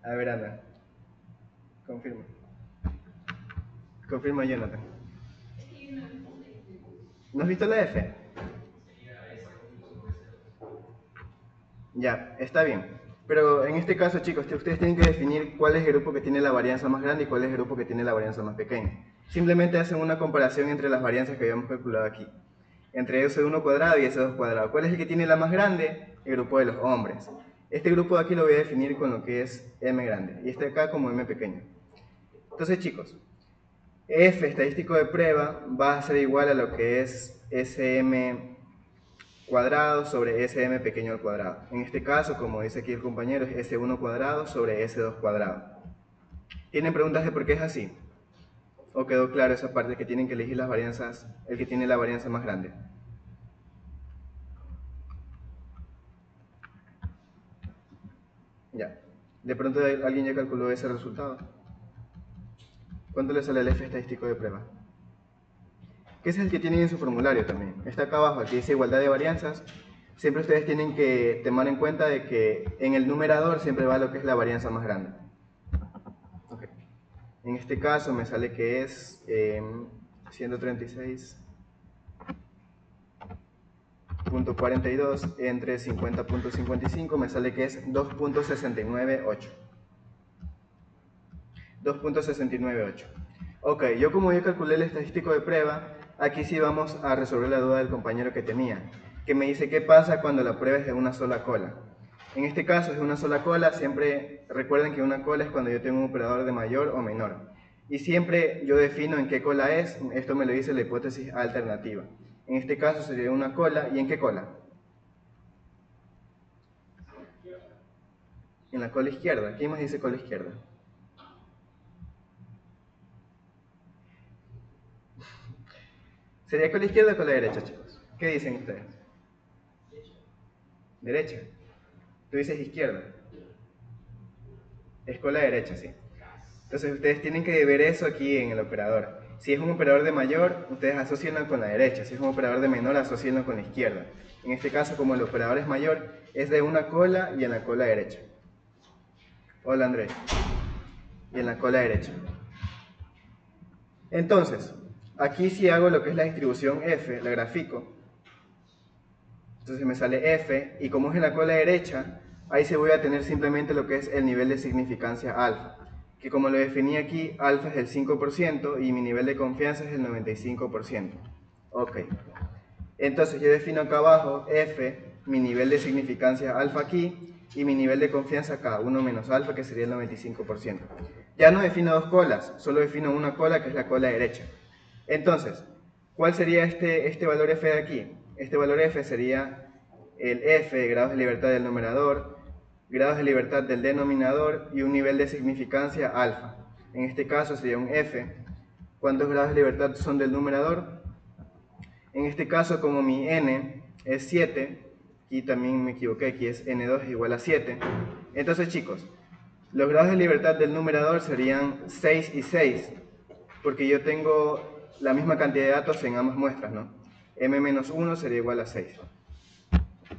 A ver, Ana. Confirma. Confirma, Jonathan. ¿No has visto la F? Ya, está bien. Pero en este caso, chicos, ustedes tienen que definir cuál es el grupo que tiene la varianza más grande y cuál es el grupo que tiene la varianza más pequeña. Simplemente hacen una comparación entre las varianzas que habíamos calculado aquí. Entre S1 cuadrado y S2 cuadrado. ¿Cuál es el que tiene la más grande? El grupo de los hombres. Este grupo de aquí lo voy a definir con lo que es M grande y este acá como M pequeño. Entonces, chicos, F estadístico de prueba va a ser igual a lo que es SM cuadrado sobre SM pequeño al cuadrado. En este caso, como dice aquí el compañero, es S1 cuadrado sobre S2 cuadrado. ¿Tienen preguntas de por qué es así? ¿O quedó claro esa parte que tienen que elegir las varianzas, el que tiene la varianza más grande? Ya. De pronto alguien ya calculó ese resultado. ¿Cuánto le sale el F estadístico de prueba? Que ese es el que tienen en su formulario también. Está acá abajo, aquí dice igualdad de varianzas. Siempre ustedes tienen que tomar en cuenta de que en el numerador siempre va lo que es la varianza más grande. Okay. En este caso me sale que es 136.42 entre 50.55, me sale que es 2.698. 2.698. Ok, yo como ya calculé el estadístico de prueba, aquí sí vamos a resolver la duda del compañero que tenía, que me dice qué pasa cuando la prueba es de una sola cola. En este caso es de una sola cola, siempre recuerden que una cola es cuando yo tengo un operador de mayor o menor. Y siempre yo defino en qué cola es, esto me lo dice la hipótesis alternativa. En este caso sería una cola, ¿y en qué cola? En la cola izquierda. ¿Quién más dice cola izquierda? ¿Sería cola izquierda o cola derecha, chicos? ¿Qué dicen ustedes? Derecha. Tú dices izquierda. Es cola derecha, sí. Entonces ustedes tienen que ver eso aquí en el operador. Si es un operador de mayor, ustedes asocienlo con la derecha. Si es un operador de menor, asocienlo con la izquierda. En este caso, como el operador es mayor, es de una cola y en la cola derecha. Hola, Andrés. Y en la cola derecha. Entonces, aquí si hago lo que es la distribución F, la grafico. Entonces me sale F, y como es en la cola derecha, ahí se voy a tener simplemente lo que es el nivel de significancia alfa. Que como lo definí aquí, alfa es el 5% y mi nivel de confianza es el 95%. Ok. Entonces yo defino acá abajo F, mi nivel de significancia alfa aquí, y mi nivel de confianza acá, 1 menos alfa, que sería el 95%. Ya no defino dos colas, solo defino una cola, que es la cola derecha. Entonces, ¿cuál sería este valor F de aquí? Este valor F sería el F, grados de libertad del numerador, grados de libertad del denominador y un nivel de significancia alfa. En este caso sería un F. ¿Cuántos grados de libertad son del numerador? En este caso, como mi n es 7, y también me equivoqué, aquí es n2 es igual a 7. Entonces, chicos, los grados de libertad del numerador serían 6 y 6, porque yo tengo la misma cantidad de datos en ambas muestras, ¿no? m-1 sería igual a 6.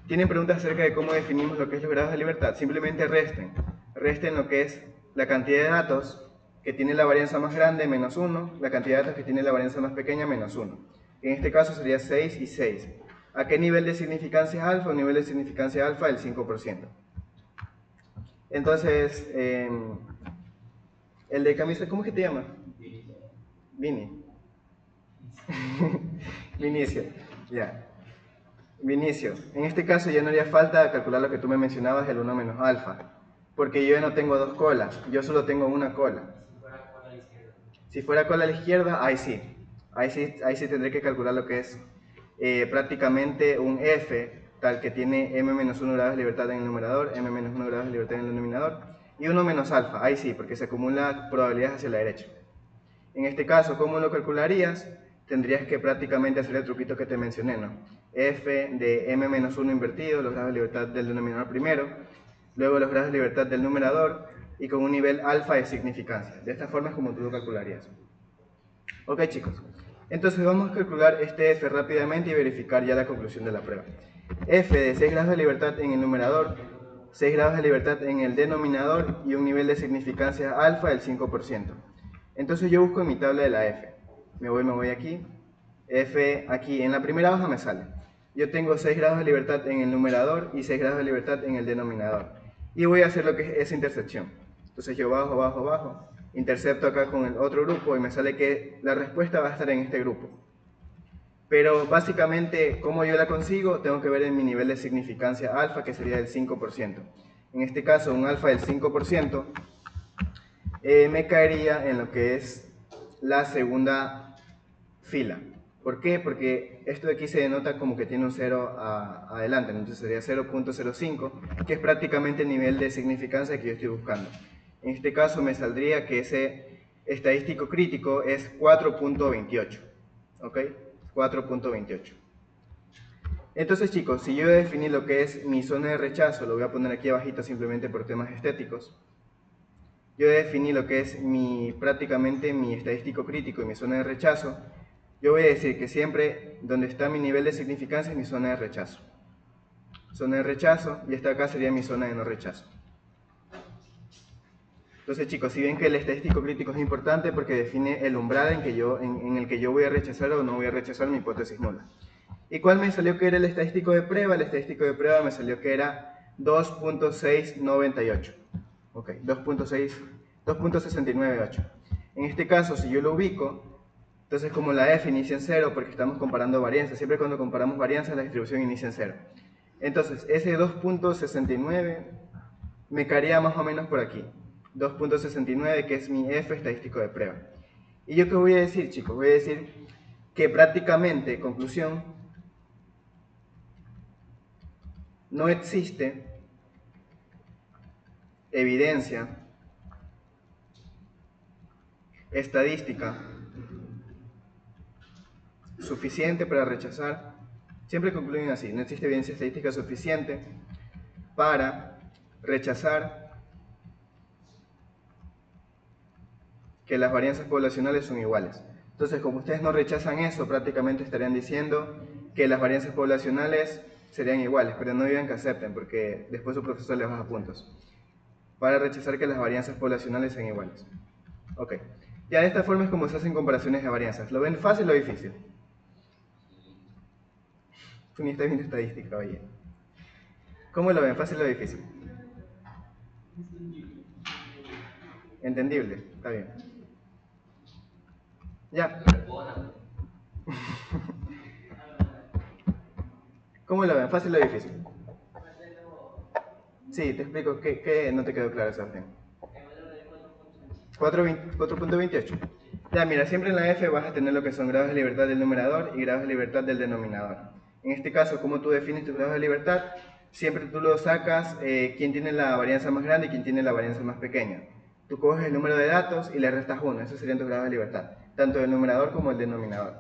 ¿Tienen preguntas acerca de cómo definimos lo que es los grados de libertad? Simplemente resten. Resten lo que es la cantidad de datos que tiene la varianza más grande, menos 1, la cantidad de datos que tiene la varianza más pequeña, menos 1. En este caso sería 6 y 6. ¿A qué nivel de significancia es alfa? Un nivel de significancia alfa del 5%. Entonces, el de camisa, ¿cómo es que te llamas? Vini. Vinicio, ya. Vinicio, en este caso ya no haría falta calcular lo que tú me mencionabas, el 1 menos alfa, porque yo ya no tengo dos colas, yo solo tengo una cola. Si fuera cola a la izquierda, ahí sí tendré que calcular lo que es prácticamente un F, tal que tiene m-1 grados de libertad en el numerador, m-1 grados de libertad en el denominador, y 1 menos alfa, ahí sí, porque se acumula probabilidades hacia la derecha. En este caso, ¿cómo lo calcularías? Tendrías que prácticamente hacer el truquito que te mencioné, ¿no? F de m-1 invertido, los grados de libertad del denominador primero, luego los grados de libertad del numerador y con un nivel alfa de significancia. De esta forma es como tú lo calcularías. Ok, chicos. Entonces vamos a calcular este F rápidamente y verificar ya la conclusión de la prueba. F de 6 grados de libertad en el numerador, 6 grados de libertad en el denominador y un nivel de significancia alfa del 5%. Entonces yo busco en mi tabla de la F. Me voy aquí. F aquí en la primera hoja me sale. Yo tengo 6 grados de libertad en el numerador y 6 grados de libertad en el denominador. Y voy a hacer lo que es esa intersección. Entonces yo bajo, intercepto acá con el otro grupo y me sale que la respuesta va a estar en este grupo. Pero básicamente, ¿cómo yo la consigo? Tengo que ver en mi nivel de significancia alfa, que sería del 5%. En este caso, un alfa del 5% me caería en lo que es la segunda fila. ¿Por qué? Porque esto de aquí se denota como que tiene un 0 adelante, entonces sería 0.05, que es prácticamente el nivel de significancia que yo estoy buscando. En este caso me saldría que ese estadístico crítico es 4.28, ¿ok? 4.28. Entonces, chicos, si yo definí lo que es mi zona de rechazo, lo voy a poner aquí abajito simplemente por temas estéticos. Yo definí lo que es prácticamente mi estadístico crítico y mi zona de rechazo. Yo voy a decir que siempre donde está mi nivel de significancia es mi zona de rechazo. Zona de rechazo, y esta acá sería mi zona de no rechazo. Entonces, chicos, si ven que el estadístico crítico es importante porque define el umbral en el que yo voy a rechazar o no voy a rechazar mi hipótesis nula. ¿Y cuál me salió que era el estadístico de prueba? El estadístico de prueba me salió que era 2.698. Ok, 2.698. En este caso, si yo lo ubico, entonces como la F inicia en 0 porque estamos comparando varianzas, siempre cuando comparamos varianzas la distribución inicia en 0. Entonces, ese 2.69 me caería más o menos por aquí. 2.69, que es mi F estadístico de prueba. ¿Y yo qué voy a decir, chicos? Voy a decir que prácticamente, conclusión, no existe evidencia estadística suficiente para rechazar, siempre concluyen así, no existe evidencia estadística suficiente para rechazar que las varianzas poblacionales son iguales. Entonces, como ustedes no rechazan eso, prácticamente estarían diciendo que las varianzas poblacionales serían iguales, pero no digan que acepten, porque después su profesor les baja puntos. Para rechazar que las varianzas poblacionales sean iguales. Ok. Ya de esta forma es como se hacen comparaciones de varianzas. ¿Lo ven fácil o difícil? Tú ni estás viendo estadística, oye. ¿Cómo lo ven? ¿Fácil o difícil? Entendible, está bien. Ya. ¿Cómo lo ven? ¿Fácil o difícil? Sí, te explico que no te quedó claro esa opción. 4.28. Ya, mira, siempre en la F vas a tener lo que son grados de libertad del numerador y grados de libertad del denominador. En este caso, ¿cómo tú defines tus grados de libertad? Siempre tú lo sacas quién tiene la varianza más grande y quién tiene la varianza más pequeña. Tú coges el número de datos y le restas 1, esos serían tus grados de libertad, tanto del numerador como el denominador.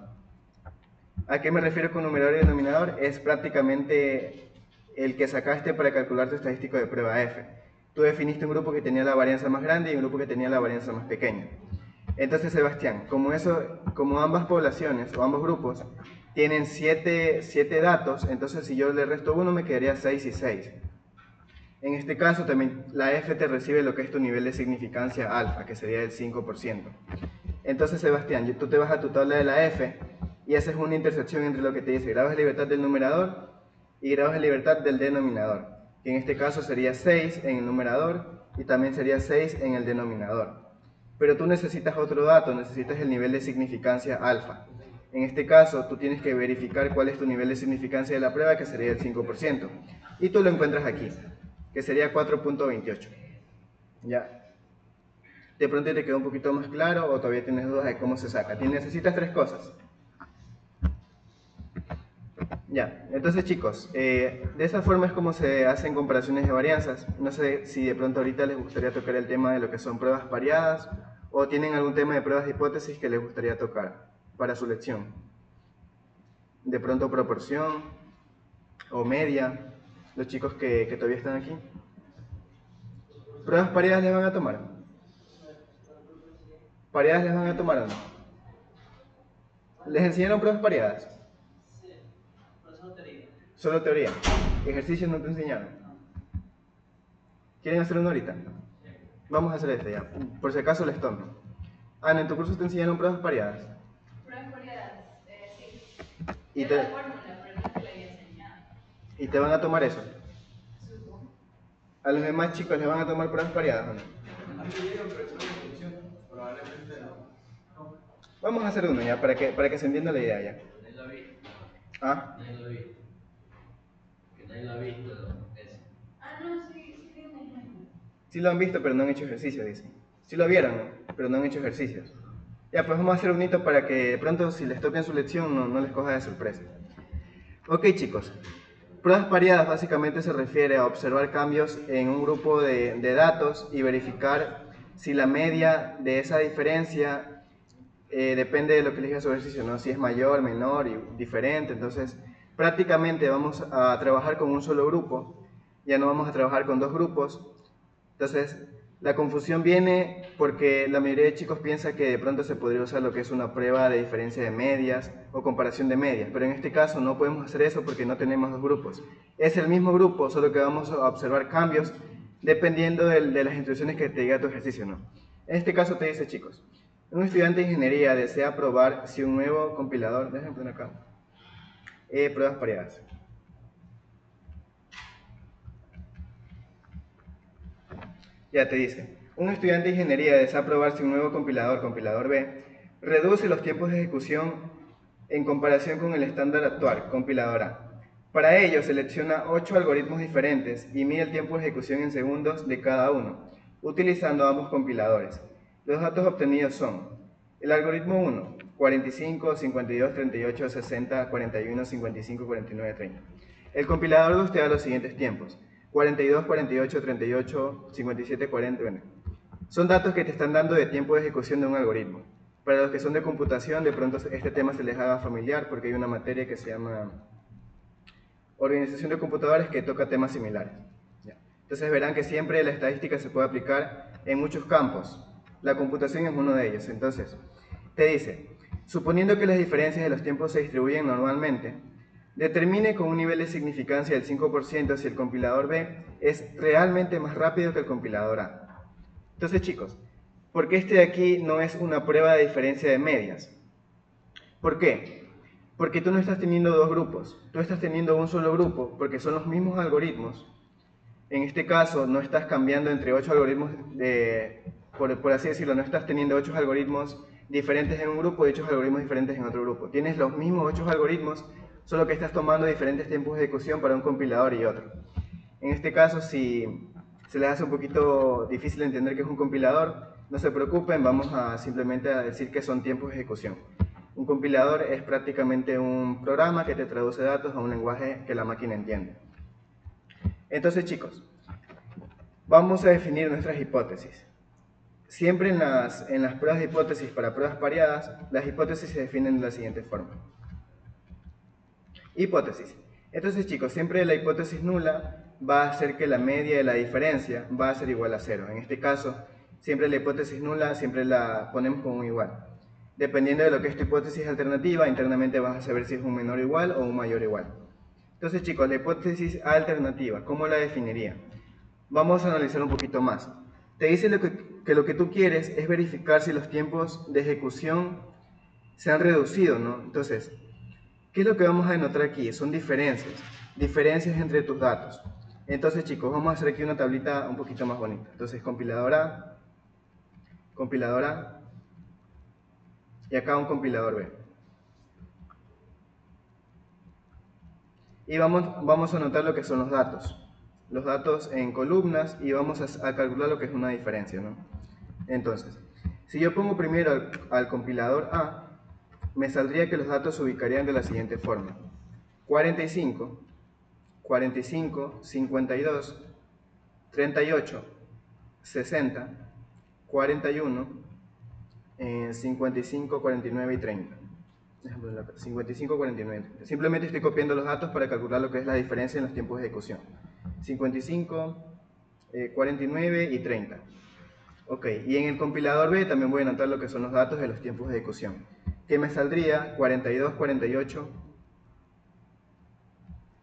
¿A qué me refiero con numerador y denominador? Es prácticamente el que sacaste para calcular tu estadístico de prueba F. Tú definiste un grupo que tenía la varianza más grande y un grupo que tenía la varianza más pequeña. Entonces, Sebastián, como ambas poblaciones o ambos grupos tienen 7 datos, entonces si yo le resto 1 me quedaría 6 y 6. En este caso también la F te recibe lo que es tu nivel de significancia alfa, que sería el 5%. Entonces, Sebastián, tú te vas a tu tabla de la F y haces una intersección entre lo que te dice grados de libertad del numerador y grados de libertad del denominador, que en este caso sería 6 en el numerador y también sería 6 en el denominador. Pero tú necesitas otro dato, necesitas el nivel de significancia alfa. En este caso, tú tienes que verificar cuál es tu nivel de significancia de la prueba, que sería el 5%. Y tú lo encuentras aquí, que sería 4.28. ¿Ya? De pronto te quedó un poquito más claro o todavía tienes dudas de cómo se saca. Necesitas 3 cosas. Ya, entonces chicos, de esa forma es como se hacen comparaciones de varianzas. No sé si de pronto ahorita les gustaría tocar el tema de lo que son pruebas pareadas o tienen algún tema de pruebas de hipótesis que les gustaría tocar para su lección. De pronto proporción o media, los chicos que todavía están aquí. ¿Pruebas pareadas les van a tomar? ¿Pareadas les van a tomar o no? ¿Les enseñaron pruebas pareadas? Solo teoría. Ejercicios no te enseñaron. ¿Quieren hacer uno ahorita? Vamos a hacer este ya. Por si acaso les tomo. Ana, ¿en tu curso te enseñaron pruebas pareadas? Pruebas pareadas, sí. ¿Y Era te, la fórmula, pero no te la había enseñado. ¿Y te van a tomar eso? Supongo. ¿A los demás chicos les van a tomar pruebas pareadas o no? A mí me dieron, pero solo en función. Probablemente no. Vamos a hacer uno ya, para que se entienda la idea ya. Nadie lo ha visto. ¿Ah? Nadie lo ha visto. Que nadie lo ha visto eso. Ah, no, sí, vi un ejemplo. Sí lo han visto, pero no han hecho ejercicios, dicen. Sí lo vieron, ¿no? Pero no han hecho ejercicios. Ya, pues vamos a hacer un hito para que de pronto si les toquen su lección no les coja de sorpresa. Ok, chicos. Pruebas pareadas básicamente se refiere a observar cambios en un grupo de datos y verificar si la media de esa diferencia depende de lo que elija su ejercicio, ¿no? Si es mayor, menor y diferente. Entonces, prácticamente vamos a trabajar con un solo grupo, ya no vamos a trabajar con dos grupos. Entonces, la confusión viene porque la mayoría de chicos piensa que de pronto se podría usar lo que es una prueba de diferencia de medias o comparación de medias, pero en este caso no podemos hacer eso porque no tenemos dos grupos. Es el mismo grupo, solo que vamos a observar cambios dependiendo de las instrucciones que te diga tu ejercicio, ¿no? En este caso te dice, chicos, un estudiante de ingeniería desea probar si un nuevo compilador, déjenme poner acá, pruebas pareadas. Ya te dice, un estudiante de ingeniería desea probar si un nuevo compilador B, reduce los tiempos de ejecución en comparación con el estándar actual, compilador A. Para ello, selecciona 8 algoritmos diferentes y mide el tiempo de ejecución en segundos de cada uno, utilizando ambos compiladores. Los datos obtenidos son el algoritmo 1, 45, 52, 38, 60, 41, 55, 49, 30. El compilador 2 te da los siguientes tiempos: 42, 48, 38, 57, 40. Bueno, son datos que te están dando de tiempo de ejecución de un algoritmo. Para los que son de computación, de pronto este tema se les haga familiar porque hay una materia que se llama organización de computadores que toca temas similares. Entonces verán que siempre la estadística se puede aplicar en muchos campos. La computación es uno de ellos. Entonces, te dice, suponiendo que las diferencias de los tiempos se distribuyen normalmente, determine con un nivel de significancia del 5% si el compilador B es realmente más rápido que el compilador A. Entonces, chicos, ¿por qué este de aquí no es una prueba de diferencia de medias? ¿Por qué? Porque tú no estás teniendo dos grupos, tú estás teniendo un solo grupo, porque son los mismos algoritmos. En este caso, no estás cambiando entre 8 algoritmos, por así decirlo, no estás teniendo 8 algoritmos diferentes en un grupo y 8 algoritmos diferentes en otro grupo. Tienes los mismos 8 algoritmos, solo que estás tomando diferentes tiempos de ejecución para un compilador y otro. En este caso, si se les hace un poquito difícil entender qué es un compilador, no se preocupen, vamos a simplemente a decir que son tiempos de ejecución. Un compilador es prácticamente un programa que te traduce datos a un lenguaje que la máquina entiende. Entonces, chicos, vamos a definir nuestras hipótesis. Siempre en las pruebas de hipótesis para pruebas pareadas, las hipótesis se definen de la siguiente forma. Hipótesis. Entonces, chicos, siempre la hipótesis nula va a hacer que la media de la diferencia va a ser igual a 0. En este caso, siempre la hipótesis nula siempre la ponemos como un igual. Dependiendo de lo que es tu hipótesis alternativa, internamente vas a saber si es un menor igual o un mayor igual. Entonces, chicos, la hipótesis alternativa, ¿cómo la definiría? Vamos a analizar un poquito más. Te dice que lo que tú quieres es verificar si los tiempos de ejecución se han reducido, ¿no? Entonces, ¿qué es lo que vamos a denotar aquí? Son diferencias entre tus datos. Entonces, chicos, vamos a hacer aquí una tablita un poquito más bonita. Entonces, compilador A, y acá un compilador B. Y vamos a anotar lo que son los datos en columnas, y vamos a calcular lo que es una diferencia, ¿no? Entonces, si yo pongo primero al compilador A, me saldría que los datos se ubicarían de la siguiente forma: 45, 45, 52, 38, 60, 41, 55, 49 y 30. 55, 49. Simplemente estoy copiando los datos para calcular lo que es la diferencia en los tiempos de ejecución. 55, 49 y 30. Ok, y en el compilador B también voy a anotar lo que son los datos de los tiempos de ejecución, que me saldría 42, 48,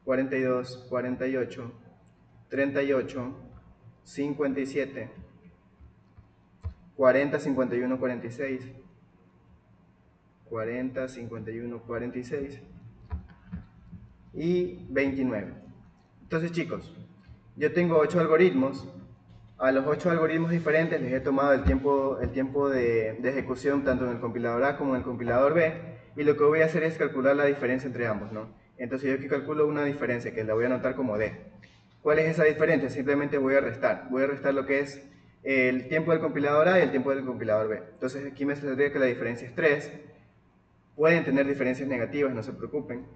42, 48, 38, 57, 40, 51, 46, 40, 51, 46 y 29. Entonces, chicos, yo tengo 8 algoritmos. A los 8 algoritmos diferentes les he tomado el tiempo de ejecución tanto en el compilador A como en el compilador B, y lo que voy a hacer es calcular la diferencia entre ambos, ¿no? Entonces yo aquí calculo una diferencia que la voy a anotar como D. ¿Cuál es esa diferencia? Simplemente voy a restar lo que es el tiempo del compilador A y el tiempo del compilador B. Entonces aquí me saldría que la diferencia es 3. Pueden tener diferencias negativas, no se preocupen.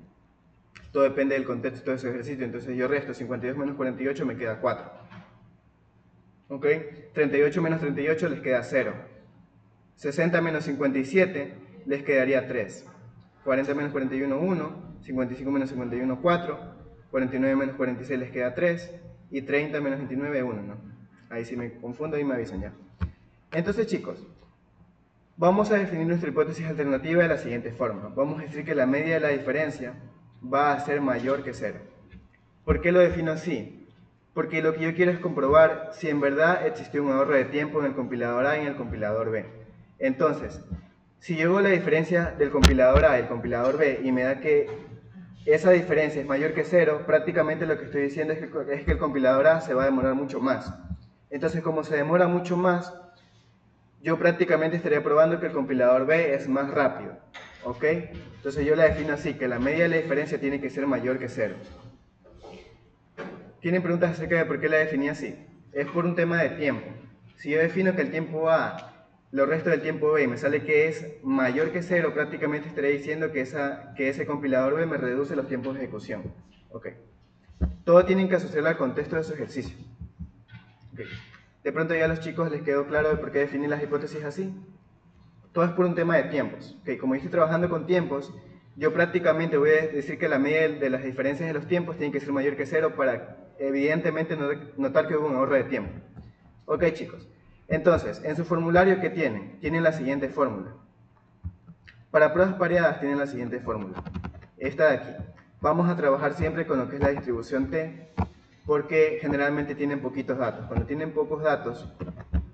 Todo depende del contexto de su ejercicio. Entonces yo resto 52 menos 48, me queda 4. ¿Ok? 38 menos 38 les queda 0. 60 menos 57 les quedaría 3. 40 menos 41, 1. 55 menos 51, 4. 49 menos 46 les queda 3. Y 30 menos 29, 1, ¿no? Ahí si me confundo, ahí me avisan ya. Entonces, chicos, vamos a definir nuestra hipótesis alternativa de la siguiente forma. Vamos a decir que la media de la diferencia va a ser mayor que 0. ¿Por qué lo defino así? Porque lo que yo quiero es comprobar si en verdad existió un ahorro de tiempo en el compilador A y en el compilador B. Entonces, si yo hago la diferencia del compilador A y el compilador B y me da que esa diferencia es mayor que 0, prácticamente lo que estoy diciendo es que el compilador A se va a demorar mucho más. Entonces, como se demora mucho más, yo prácticamente estaría probando que el compilador B es más rápido. ¿Ok? Entonces yo la defino así, que la media de la diferencia tiene que ser mayor que 0. ¿Tienen preguntas acerca de por qué la definí así? Es por un tema de tiempo. Si yo defino que el tiempo A, lo resto del tiempo B, me sale que es mayor que 0, prácticamente estaré diciendo que ese compilador B me reduce los tiempos de ejecución. Ok. Todo tienen que asociarlo al contexto de su ejercicio. Okay. De pronto ya a los chicos les quedó claro de por qué definir las hipótesis así. Todo es por un tema de tiempos. Okay. Como yo estoy trabajando con tiempos, yo prácticamente voy a decir que la media de las diferencias de los tiempos tiene que ser mayor que 0 para evidentemente notar que hubo un ahorro de tiempo. Ok, chicos. Entonces, en su formulario, ¿qué tienen? Tienen la siguiente fórmula. Para pruebas pareadas tienen la siguiente fórmula. Esta de aquí. Vamos a trabajar siempre con lo que es la distribución T, porque generalmente tienen poquitos datos. Cuando tienen pocos datos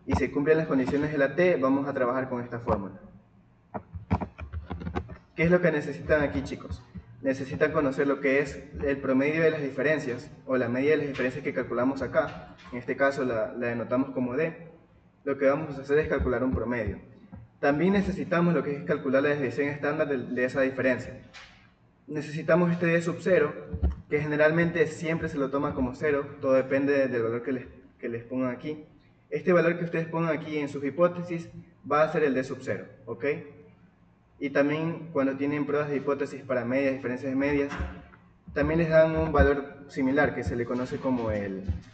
y se cumplen las condiciones de la T, vamos a trabajar con esta fórmula. ¿Qué es lo que necesitan aquí, chicos? Necesitan conocer lo que es el promedio de las diferencias, o la media de las diferencias que calculamos acá. En este caso la denotamos como D. Lo que vamos a hacer es calcular un promedio. También necesitamos lo que es calcular la desviación estándar de esa diferencia. Necesitamos este D sub 0, que generalmente siempre se lo toma como 0, todo depende del valor que les pongan aquí. Este valor que ustedes pongan aquí en sus hipótesis va a ser el D sub 0, ¿ok? Y también cuando tienen pruebas de hipótesis para medias, diferencias de medias, también les dan un valor similar que se le conoce como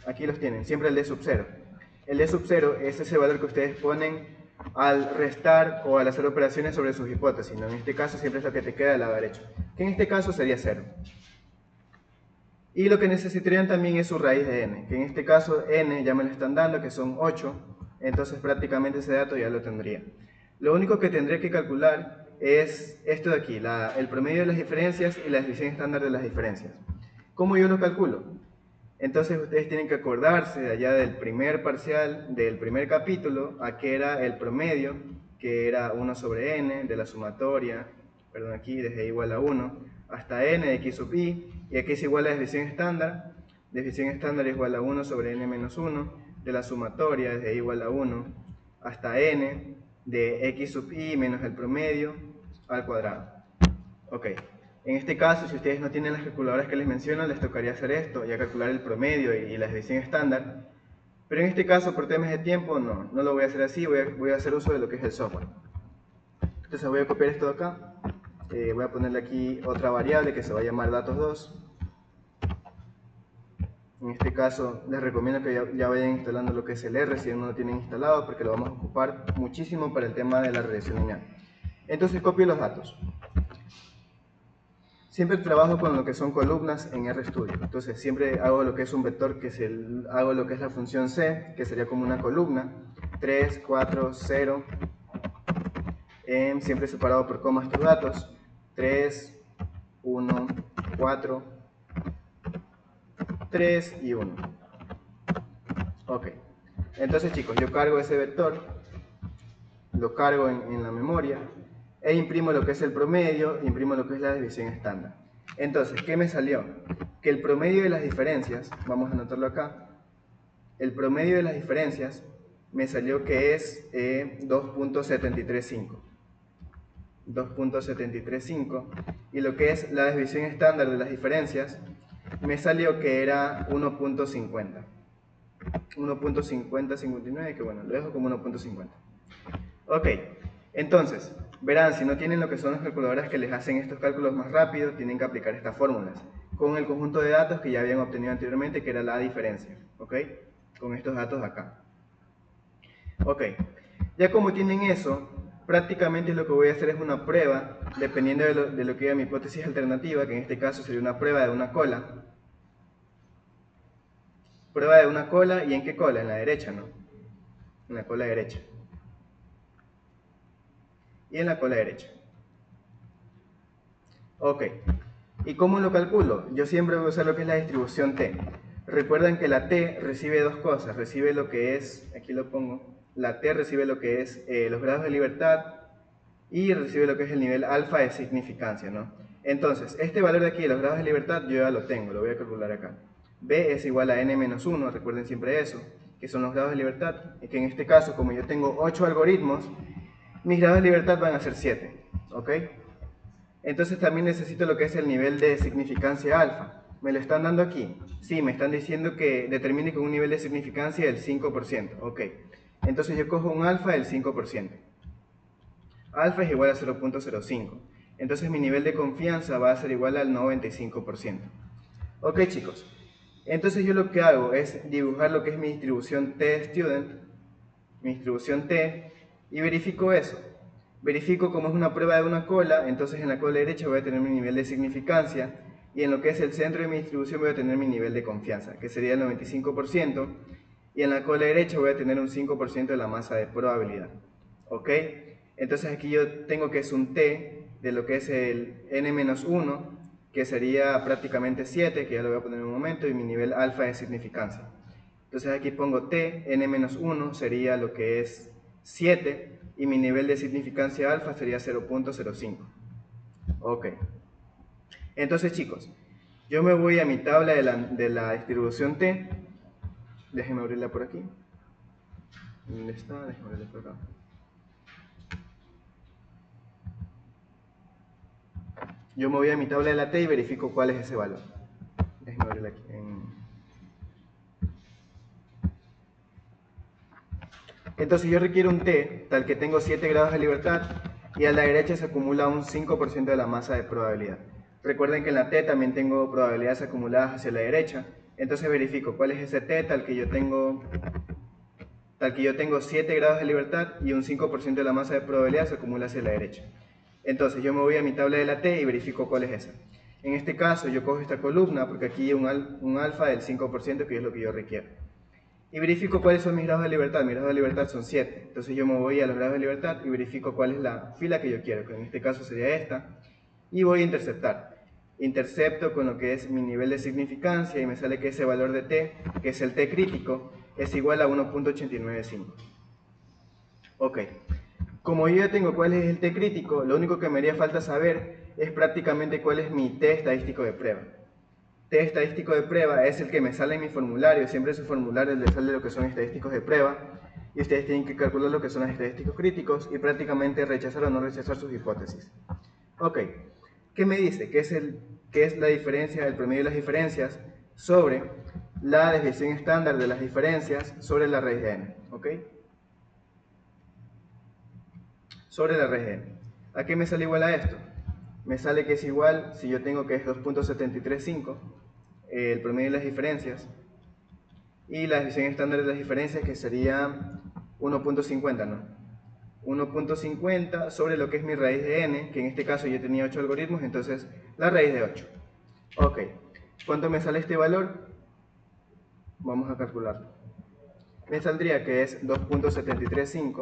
aquí los tienen, siempre el D sub 0. El D sub 0 es ese valor que ustedes ponen al restar o al hacer operaciones sobre sus hipótesis, ¿no? En este caso siempre es lo que te queda del lado derecho, que en este caso sería 0. Y lo que necesitarían también es su raíz de n, que en este caso n ya me lo están dando, que son 8, entonces prácticamente ese dato ya lo tendría. Lo único que tendré que calcular es esto de aquí, el promedio de las diferencias y la desviación estándar de las diferencias. ¿Cómo yo lo calculo? Entonces ustedes tienen que acordarse de allá del primer parcial, del primer capítulo, a que era el promedio, que era 1 sobre n de la sumatoria, perdón, aquí desde igual a 1, hasta n de x sub i, y aquí es igual a desviación estándar. Desviación estándar es igual a 1 sobre n menos 1, de la sumatoria desde igual a 1, hasta n de x sub i menos el promedio al cuadrado. Ok. En este caso, si ustedes no tienen las calculadoras que les menciono, les tocaría hacer esto, ya calcular el promedio y la desviación estándar. Pero en este caso, por temas de tiempo, no lo voy a hacer así, voy a hacer uso de lo que es el software. Entonces voy a copiar esto de acá, voy a ponerle aquí otra variable que se va a llamar datos2. En este caso, les recomiendo que ya vayan instalando lo que es el R si no lo tienen instalado, porque lo vamos a ocupar muchísimo para el tema de la regresión lineal. Entonces copio los datos. Siempre trabajo con lo que son columnas en RStudio. Entonces siempre hago lo que es un vector, hago lo que es la función C, que sería como una columna. 3, 4, 0. Siempre separado por comas estos datos. 3, 1, 4, 3 y 1. Ok. Entonces chicos, yo cargo ese vector, lo cargo en la memoria, e imprimo lo que es el promedio, imprimo lo que es la desviación estándar. Entonces, ¿qué me salió? Que el promedio de las diferencias, vamos a anotarlo acá, el promedio de las diferencias me salió que es 2.735. 2.735, y lo que es la desviación estándar de las diferencias me salió que era 1.50. 1.5059, que bueno, lo dejo como 1.50. Ok, entonces, verán, si no tienen lo que son las calculadoras que les hacen estos cálculos más rápidos, tienen que aplicar estas fórmulas con el conjunto de datos que ya habían obtenido anteriormente, que era la diferencia, ok, con estos datos de acá. Ok, ya como tienen eso, prácticamente lo que voy a hacer es una prueba, dependiendo de lo que diga mi hipótesis alternativa, que en este caso sería una prueba de una cola. Prueba de una cola, ¿y en qué cola? En la derecha, ¿no? En la cola derecha. Y en la cola derecha. Ok, ¿y cómo lo calculo? Yo siempre voy a usar lo que es la distribución T. Recuerden que la T recibe dos cosas, recibe lo que es, aquí lo pongo, la T recibe lo que es los grados de libertad y recibe lo que es el nivel alfa de significancia, ¿no? Entonces, este valor de aquí de los grados de libertad yo ya lo tengo, lo voy a calcular acá. B es igual a n-1, recuerden siempre eso, que son los grados de libertad, y que en este caso, como yo tengo 8 algoritmos, mis grados de libertad van a ser 7, ¿ok? Entonces también necesito lo que es el nivel de significancia alfa. ¿Me lo están dando aquí? Sí, me están diciendo que determine con un nivel de significancia del 5%, ok. Entonces yo cojo un alfa del 5%. Alfa es igual a 0.05. Entonces mi nivel de confianza va a ser igual al 95%. Ok, chicos. Entonces yo lo que hago es dibujar lo que es mi distribución T-Student, mi distribución T, y verifico eso. Verifico como es una prueba de una cola, entonces en la cola derecha voy a tener mi nivel de significancia, y en lo que es el centro de mi distribución voy a tener mi nivel de confianza, que sería el 95%, y en la cola derecha voy a tener un 5% de la masa de probabilidad. ¿Ok? Entonces aquí yo tengo que es un T de lo que es el n-1, que sería prácticamente 7, que ya lo voy a poner en un momento, y mi nivel alfa de significancia. Entonces aquí pongo T, n-1 sería lo que es 7, y mi nivel de significancia alfa sería 0.05. Ok. Entonces, chicos, yo me voy a mi tabla de la distribución T. Déjenme abrirla por aquí. ¿Dónde está? Déjenme abrirla por acá. Yo me voy a mi tabla de la T y verifico cuál es ese valor. Déjenme abrirla aquí. Entonces yo requiero un T tal que tengo 7 grados de libertad y a la derecha se acumula un 5% de la masa de probabilidad. Recuerden que en la T también tengo probabilidades acumuladas hacia la derecha. Entonces verifico cuál es ese T tal que yo tengo 7 grados de libertad y un 5% de la masa de probabilidad se acumula hacia la derecha. Entonces yo me voy a mi tabla de la T y verifico cuál es esa. En este caso yo cojo esta columna porque aquí hay un alfa del 5% que es lo que yo requiero. Y verifico cuáles son mis grados de libertad. Mis grados de libertad son 7. Entonces yo me voy a los grados de libertad y verifico cuál es la fila que yo quiero, que en este caso sería esta. Y voy a interceptar. Intercepto con lo que es mi nivel de significancia y me sale que ese valor de T, que es el T crítico, es igual a 1.895. Ok. Como yo ya tengo cuál es el T crítico, lo único que me haría falta saber es prácticamente cuál es mi T estadístico de prueba. T estadístico de prueba es el que me sale en mi formulario. Siempre en su formulario les sale lo que son estadísticos de prueba y ustedes tienen que calcular lo que son los estadísticos críticos y prácticamente rechazar o no rechazar sus hipótesis. Ok, ¿qué me dice? ¿Qué es la diferencia, el promedio de las diferencias sobre la desviación estándar de las diferencias sobre la raíz de n? ¿Ok? Sobre la raíz de n. ¿A qué me sale igual a esto? Me sale que es igual, si yo tengo que es 2.735, el promedio de las diferencias, y la desviación estándar de las diferencias que sería 1.50, ¿no? 1.50 sobre lo que es mi raíz de n, que en este caso yo tenía 8 algoritmos, entonces la raíz de 8. Ok, ¿cuánto me sale este valor? Vamos a calcularlo. Me saldría que es 2.735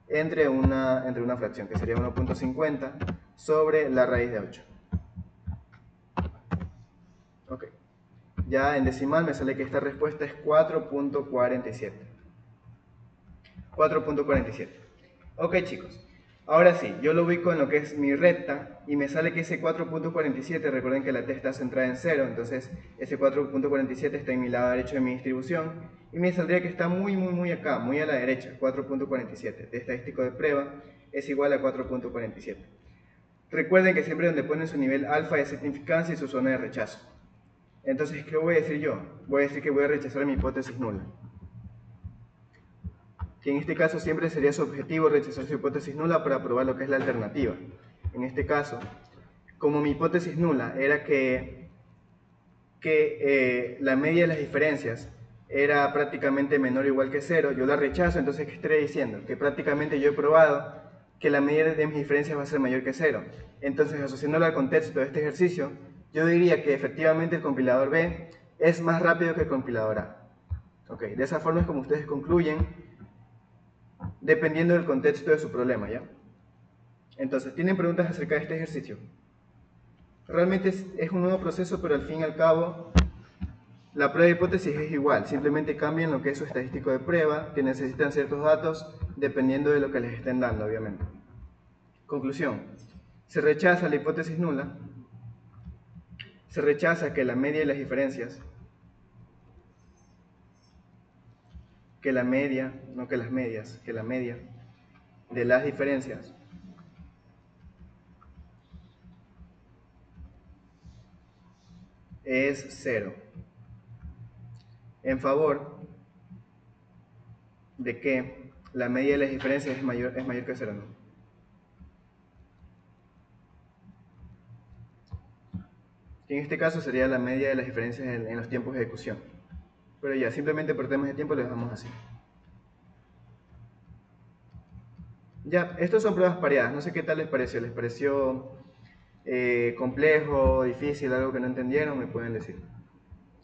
entre una fracción, que sería 1.50 sobre la raíz de 8. Ok. Ya en decimal me sale que esta respuesta es 4.47. 4.47. Ok, chicos. Ahora sí, yo lo ubico en lo que es mi recta y me sale que ese 4.47, recuerden que la T está centrada en 0, entonces ese 4.47 está en mi lado derecho de mi distribución y me saldría que está muy acá, muy a la derecha, 4.47. De estadístico de prueba es igual a 4.47. Recuerden que siempre donde ponen su nivel alfa de significancia y su zona de rechazo. Entonces, ¿qué voy a decir yo? Voy a decir que voy a rechazar mi hipótesis nula. Que en este caso siempre sería su objetivo rechazar su hipótesis nula para probar lo que es la alternativa. En este caso, como mi hipótesis nula era que la media de las diferencias era prácticamente menor o igual que 0, yo la rechazo, entonces ¿qué estaría diciendo? Que prácticamente yo he probado que la media de mis diferencias va a ser mayor que 0. Entonces, asociándolo al contexto de este ejercicio, yo diría que efectivamente el compilador B es más rápido que el compilador A. Okay, de esa forma es como ustedes concluyen, dependiendo del contexto de su problema, ¿ya? Entonces, ¿tienen preguntas acerca de este ejercicio? Realmente es un nuevo proceso, pero al fin y al cabo, la prueba de hipótesis es igual, simplemente cambian lo que es su estadístico de prueba, que necesitan ciertos datos, dependiendo de lo que les estén dando, obviamente. Conclusión, se rechaza la hipótesis nula, se rechaza que la media de las diferencias, que la media, no que las medias, que la media de las diferencias es 0, en favor de que la media de las diferencias es mayor que 0, ¿no? Que en este caso sería la media de las diferencias en los tiempos de ejecución. Pero ya, simplemente por temas de tiempo lo dejamos así. Ya, estos son pruebas pareadas, no sé qué tal les pareció. ¿Les pareció complejo, difícil, algo que no entendieron? Me pueden decir.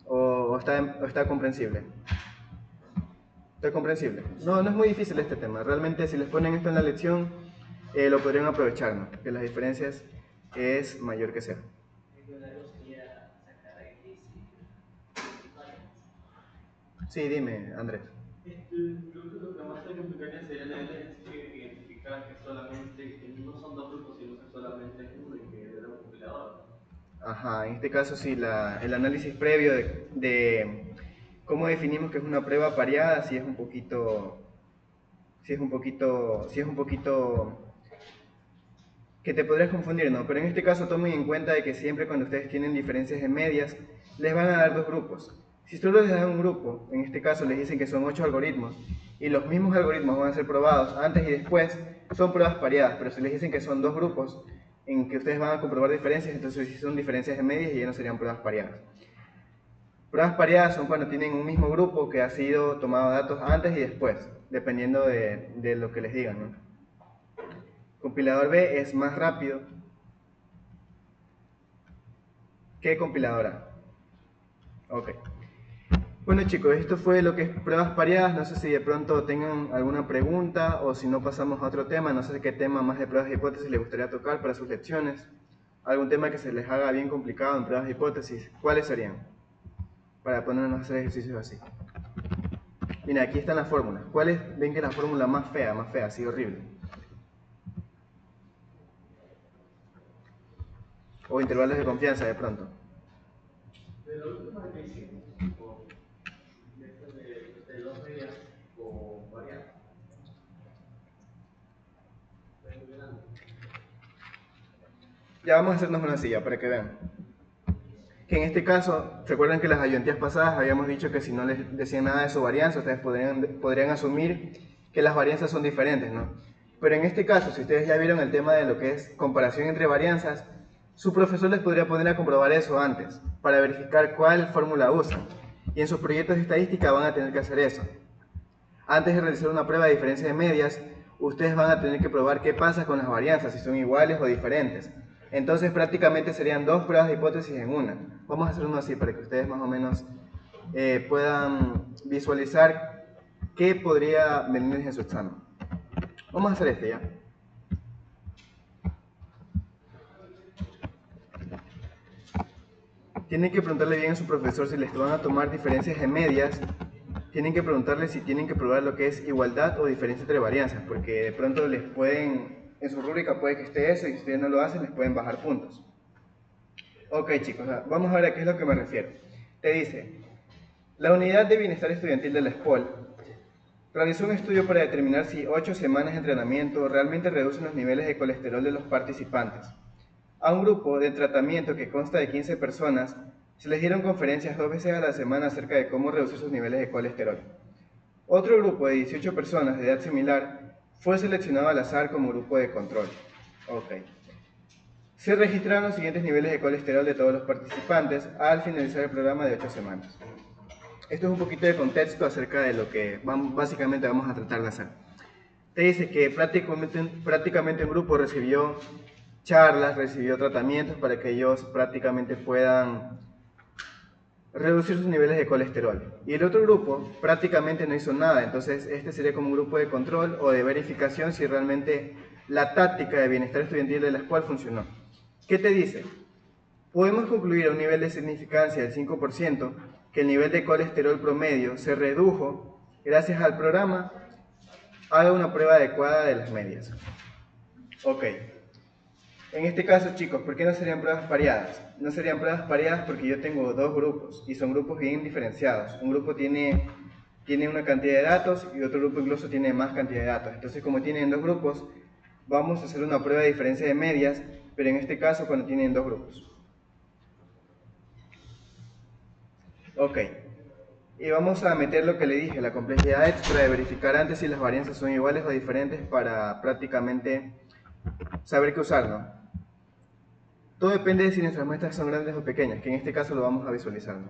¿O está comprensible? ¿Está comprensible? No, no es muy difícil este tema. Realmente si les ponen esto en la lección, lo podrían aprovechar, ¿no? Que las diferencias es mayor que 0. Sí, dime, Andrés. Creo que lo que más te complicaría sería el ejercicio de identificar que solamente, que no son dos grupos, sino que solamente es uno y que era un compilador. Ajá, en este caso sí, el análisis previo de cómo definimos que es una prueba pareada, sí es un poquito que te podrías confundir, ¿no? Pero en este caso tomen en cuenta de que siempre cuando ustedes tienen diferencias en medias, les van a dar dos grupos. Si solo les dan un grupo, en este caso les dicen que son 8 algoritmos, y los mismos algoritmos van a ser probados antes y después, son pruebas pareadas, pero si les dicen que son dos grupos en que ustedes van a comprobar diferencias, entonces si son diferencias en medias y ya no serían pruebas pareadas. Pruebas pareadas son cuando tienen un mismo grupo que ha sido tomado datos antes y después, dependiendo de lo que les digan, ¿no? Compilador B es más rápido que compilador A. Ok. Bueno chicos, esto fue lo que es pruebas pareadas. No sé si de pronto tengan alguna pregunta o si no pasamos a otro tema. No sé qué tema más de pruebas de hipótesis les gustaría tocar para sus lecciones. Algún tema que se les haga bien complicado en pruebas de hipótesis. ¿Cuáles serían? Para ponernos a hacer ejercicios así. Mira, aquí están las fórmulas. ¿Cuáles ven que es la fórmula más fea, así horrible? O intervalos de confianza de pronto. De la última que hicimos, de dos medias con variantes. Ya vamos a hacernos una silla para que vean. Que en este caso, recuerden que las ayudantías pasadas habíamos dicho que si no les decían nada de su varianza, ustedes podrían asumir que las varianzas son diferentes, ¿no? Pero en este caso, si ustedes ya vieron el tema de lo que es comparación entre varianzas, su profesor les podría poner a comprobar eso antes, para verificar cuál fórmula usan. Y en sus proyectos de estadística van a tener que hacer eso. Antes de realizar una prueba de diferencia de medias, ustedes van a tener que probar qué pasa con las varianzas, si son iguales o diferentes. Entonces prácticamente serían dos pruebas de hipótesis en una. Vamos a hacer uno así para que ustedes más o menos puedan visualizar qué podría venirles en su examen. Vamos a hacer este ya. Tienen que preguntarle bien a su profesor si les van a tomar diferencias de medias. Tienen que preguntarle si tienen que probar lo que es igualdad o diferencia entre varianzas, porque de pronto les pueden, en su rúbrica puede que esté eso y si ustedes no lo hacen les pueden bajar puntos. Ok chicos, vamos a ver a qué es lo que me refiero. Te dice, la unidad de bienestar estudiantil de la SPOL realizó un estudio para determinar si 8 semanas de entrenamiento realmente reducen los niveles de colesterol de los participantes. A un grupo de tratamiento que consta de 15 personas Se les dieron conferencias 2 veces a la semana acerca de cómo reducir sus niveles de colesterol. Otro grupo de 18 personas de edad similar fue seleccionado al azar como grupo de control. Ok. Se registraron los siguientes niveles de colesterol de todos los participantes al finalizar el programa de 8 semanas. Esto es un poquito de contexto acerca de lo que básicamente vamos a tratar de hacer. Te dice que prácticamente un grupo recibió charlas, recibió tratamientos para que ellos prácticamente puedan reducir sus niveles de colesterol. Y el otro grupo prácticamente no hizo nada, entonces este sería como un grupo de control o de verificación si realmente la táctica de bienestar estudiantil de la escuela funcionó. ¿Qué te dice? Podemos concluir a un nivel de significancia del 5% que el nivel de colesterol promedio se redujo gracias al programa Haga una prueba adecuada de las medias. Ok. En este caso, chicos, ¿por qué no serían pruebas pareadas? No serían pruebas pareadas porque yo tengo dos grupos y son grupos bien diferenciados. Un grupo tiene una cantidad de datos y otro grupo incluso tiene más cantidad de datos. Entonces, como tienen dos grupos, vamos a hacer una prueba de diferencia de medias, pero en este caso cuando tienen dos grupos. Ok. Y vamos a meter lo que le dije, la complejidad extra de verificar antes si las varianzas son iguales o diferentes para prácticamente saber qué usar, ¿no? Todo depende de si nuestras muestras son grandes o pequeñas, que en este caso lo vamos a visualizar, ¿no?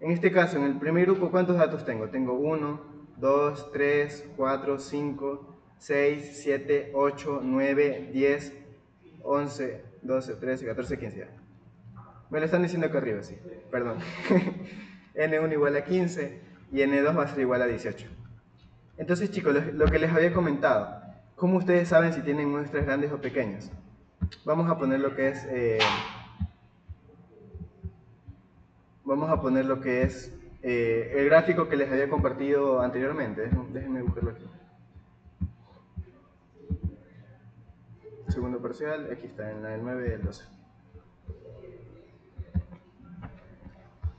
En este caso, en el primer grupo, ¿cuántos datos tengo? Tengo 1, 2, 3, 4, 5, 6, 7, 8, 9, 10, 11, 12, 13, 14, 15. Me lo están diciendo acá arriba, sí. Perdón. N1 igual a 15 y N2 va a ser igual a 18. Entonces, chicos, lo que les había comentado, ¿cómo ustedes saben si tienen muestras grandes o pequeñas? Vamos a poner lo que es el gráfico que les había compartido anteriormente. Déjenme buscarlo aquí. Segundo parcial, aquí está, en la del 9 y el 12.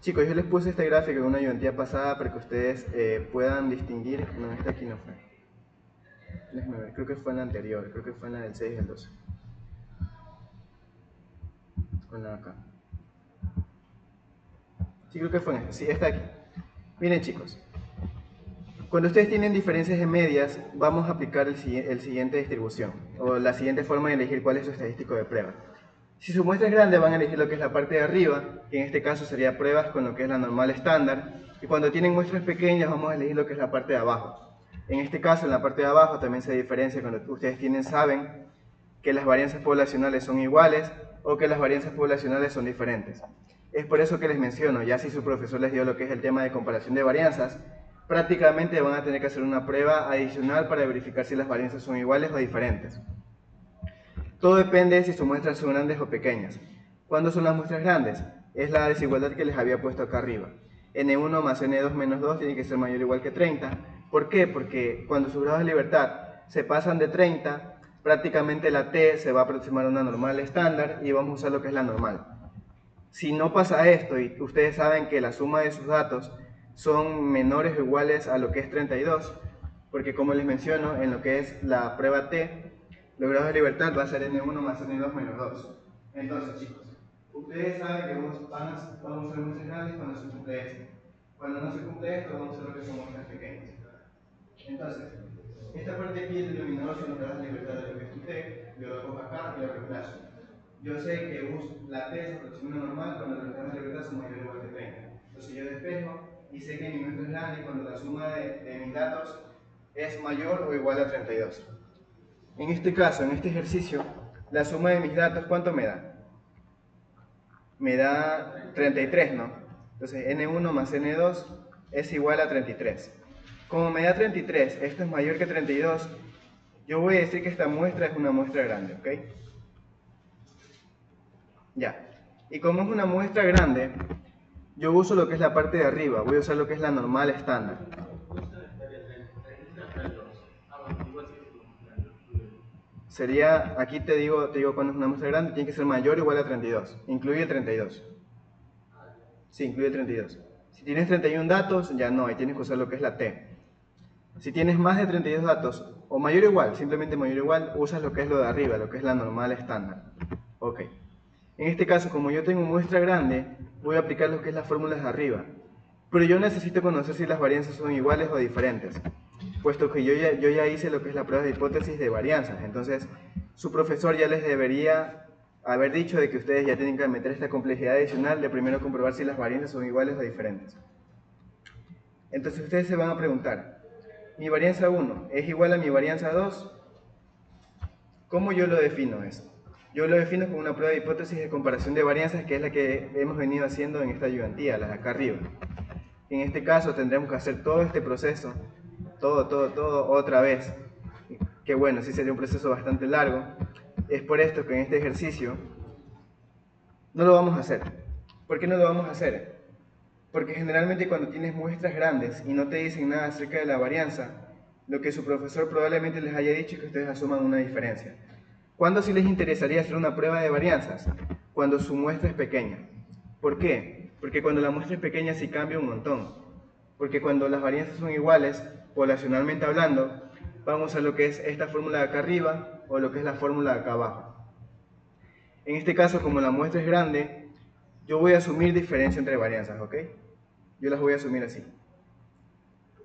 Chicos, yo les puse este gráfico en una ayudantía pasada para que ustedes puedan distinguir. No, este aquí no fue. Déjenme ver, creo que fue en la anterior, creo que fue en la del 6 y el 12. Con la acá. Sí, creo que fue en esta. Sí, está aquí. Miren, chicos. Cuando ustedes tienen diferencias de medias, vamos a aplicar el siguiente distribución, o la siguiente forma de elegir cuál es su estadístico de prueba. Si su muestra es grande, van a elegir lo que es la parte de arriba, que en este caso sería pruebas con lo que es la normal estándar, y cuando tienen muestras pequeñas, vamos a elegir lo que es la parte de abajo. En este caso, en la parte de abajo también se diferencia cuando ustedes saben que las varianzas poblacionales son iguales o que las varianzas poblacionales son diferentes. Es por eso que les menciono, ya si su profesor les dio lo que es el tema de comparación de varianzas, prácticamente van a tener que hacer una prueba adicional para verificar si las varianzas son iguales o diferentes. Todo depende de si sus muestras son grandes o pequeñas. ¿Cuándo son las muestras grandes? Es la desigualdad que les había puesto acá arriba. N1 más N2 menos 2 tiene que ser mayor o igual que 30. ¿Por qué? Porque cuando sus grados de libertad se pasan de 30, prácticamente la T se va a aproximar a una normal estándar y vamos a usar lo que es la normal. Si no pasa esto y ustedes saben que la suma de sus datos son menores o iguales a lo que es 32, porque como les menciono, en lo que es la prueba T, los grados de libertad va a ser N1 más N2 menos 2. Entonces, chicos, ustedes saben que vamos a usar muestras grandes cuando se cumple esto. Cuando no se cumple esto, vamos a usar lo que son muestras pequeñas. Entonces, esta parte aquí, el denominador son los grados de libertad de lo que es tu T, yo lo pongo acá y lo reemplazo. Yo sé que la T se aproxima a una normal cuando los grados de libertad son mayores o igual que 30. Entonces yo despejo y sé que mi muestra es grande cuando la suma de mis datos es mayor o igual a 32. En este caso, en este ejercicio, la suma de mis datos, ¿cuánto me da? Me da 33, ¿no? Entonces, N1 más N2 es igual a 33. Como me da 33, esto es mayor que 32, yo voy a decir que esta muestra es una muestra grande, ¿ok? Ya. Y como es una muestra grande, yo uso lo que es la parte de arriba, voy a usar lo que es la normal estándar. Sería, aquí te digo cuando es una muestra grande, tiene que ser mayor o igual a 32. Incluye 32. Sí, incluye 32. Si tienes 31 datos, ya no, ahí tienes que usar lo que es la T. Si tienes más de 32 datos, o mayor o igual, simplemente mayor o igual, usas lo que es lo de arriba, lo que es la normal estándar. Ok. En este caso, como yo tengo muestra grande, voy a aplicar lo que es las fórmulas de arriba. Pero yo necesito conocer si las varianzas son iguales o diferentes, puesto que yo ya hice lo que es la prueba de hipótesis de varianzas. Entonces, su profesor ya les debería haber dicho de que ustedes ya tienen que meter esta complejidad adicional de primero comprobar si las varianzas son iguales o diferentes. Entonces ustedes se van a preguntar, ¿mi varianza 1 es igual a mi varianza 2? ¿Cómo yo lo defino eso? Yo lo defino con una prueba de hipótesis de comparación de varianzas, que es la que hemos venido haciendo en esta ayudantía, la de acá arriba. En este caso tendremos que hacer todo este proceso, todo otra vez. Que bueno, sí sería un proceso bastante largo. Es por esto que en este ejercicio no lo vamos a hacer. ¿Por qué no lo vamos a hacer? Porque generalmente cuando tienes muestras grandes y no te dicen nada acerca de la varianza, lo que su profesor probablemente les haya dicho es que ustedes asuman una diferencia. ¿Cuándo sí les interesaría hacer una prueba de varianzas? Cuando su muestra es pequeña. ¿Por qué? Porque cuando la muestra es pequeña sí cambia un montón. Porque cuando las varianzas son iguales, poblacionalmente hablando, vamos a usar lo que es esta fórmula de acá arriba o lo que es la fórmula de acá abajo. En este caso, como la muestra es grande, yo voy a asumir diferencia entre varianzas, ¿ok? Yo las voy a asumir así.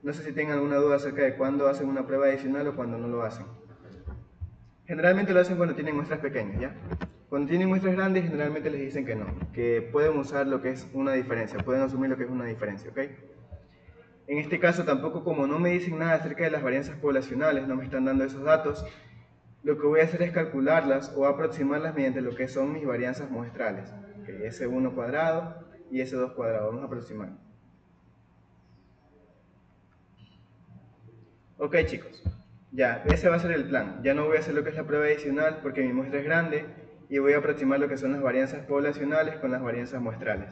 No sé si tengan alguna duda acerca de cuándo hacen una prueba adicional o cuándo no lo hacen. Generalmente lo hacen cuando tienen muestras pequeñas, ¿ya? Cuando tienen muestras grandes, generalmente les dicen que no, que pueden usar lo que es una diferencia, pueden asumir lo que es una diferencia, ¿ok? En este caso, tampoco como no me dicen nada acerca de las varianzas poblacionales, no me están dando esos datos, lo que voy a hacer es calcularlas o aproximarlas mediante lo que son mis varianzas muestrales. Okay, S1 cuadrado y S2 cuadrado, vamos a aproximar. Ok chicos, ya, ese va a ser el plan. Ya no voy a hacer lo que es la prueba adicional porque mi muestra es grande y voy a aproximar lo que son las varianzas poblacionales con las varianzas muestrales.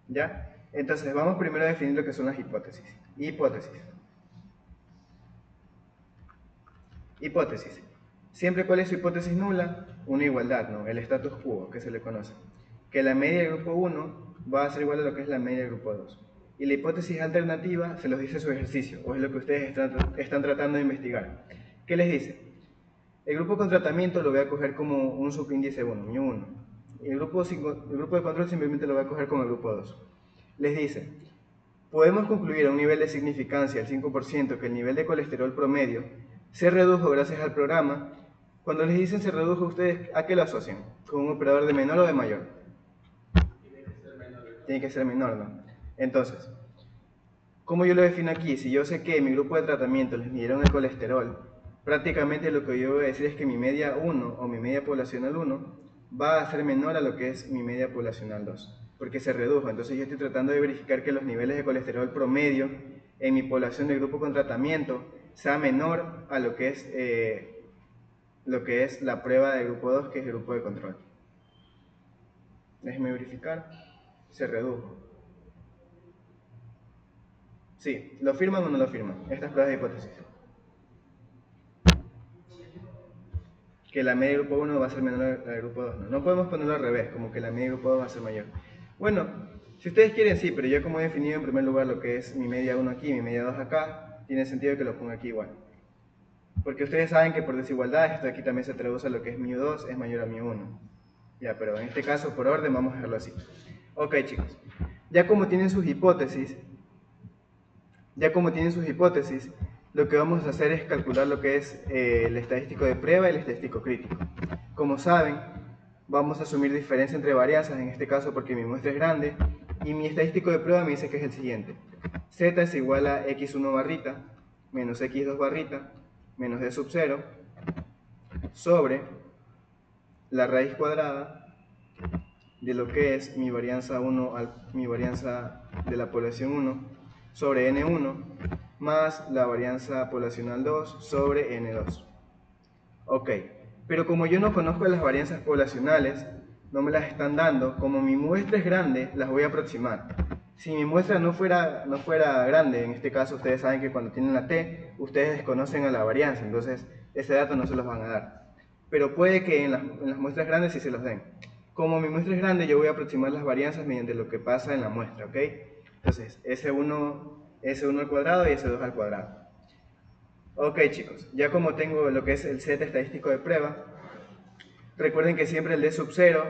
¿Ya? Entonces vamos primero a definir lo que son las hipótesis. Hipótesis. Siempre, ¿cuál es su hipótesis nula? Una igualdad, ¿no? El status quo, que se le conoce. Que la media del grupo 1 va a ser igual a lo que es la media del grupo 2. Y la hipótesis alternativa se los dice su ejercicio, o es lo que ustedes están tratando de investigar. ¿Qué les dice? El grupo con tratamiento lo voy a coger como un subíndice 1, μ1. Y el grupo de control simplemente lo voy a coger como el grupo 2. Les dice, podemos concluir a un nivel de significancia del 5% que el nivel de colesterol promedio se redujo gracias al programa. Cuando les dicen se redujo, ¿ustedes a qué lo asocian? ¿Con un operador de menor o de mayor? Tiene que ser menor, ¿no? Entonces, ¿cómo yo lo defino aquí? Si yo sé que en mi grupo de tratamiento les midieron el colesterol, prácticamente lo que yo voy a decir es que mi media 1 o mi media poblacional 1 va a ser menor a lo que es mi media poblacional 2, porque se redujo. Entonces yo estoy tratando de verificar que los niveles de colesterol promedio en mi población del grupo con tratamiento sea menor a lo que es la prueba del grupo 2, que es el grupo de control. Déjenme verificar. Se redujo. Sí, ¿lo firman o no lo firman? Estas pruebas de hipótesis. Que la media del grupo 1 va a ser menor a la del grupo 2. No podemos ponerlo al revés, como que la media del grupo 2 va a ser mayor. Bueno, si ustedes quieren sí, pero yo como he definido en primer lugar lo que es mi media 1 aquí y mi media 2 acá, tiene sentido que lo ponga aquí igual. Porque ustedes saben que por desigualdad, esto aquí también se traduce a lo que es μ2 es mayor a μ1. Ya, pero en este caso por orden vamos a dejarlo así. Ok chicos, ya como tienen sus hipótesis, lo que vamos a hacer es calcular lo que es el estadístico de prueba y el estadístico crítico. Como saben, vamos a asumir diferencia entre varianzas, en este caso porque mi muestra es grande, y mi estadístico de prueba me dice que es el siguiente. Z es igual a x1 barrita menos x2 barrita menos d sub 0 sobre la raíz cuadrada de lo que es mi varianza 1, mi varianza de la población 1 sobre n1 más la varianza poblacional 2 sobre n2. Ok, pero como yo no conozco las varianzas poblacionales, no me las están dando, como mi muestra es grande, las voy a aproximar. Si mi muestra no fuera grande, en este caso ustedes saben que cuando tienen la t, ustedes desconocen a la varianza, entonces ese dato no se los van a dar. Pero puede que en las muestras grandes sí se los den. Como mi muestra es grande, yo voy a aproximar las varianzas mediante lo que pasa en la muestra, ¿ok? Entonces, S1 al cuadrado y S2 al cuadrado. Ok chicos, ya como tengo lo que es el set estadístico de prueba, recuerden que siempre el D sub 0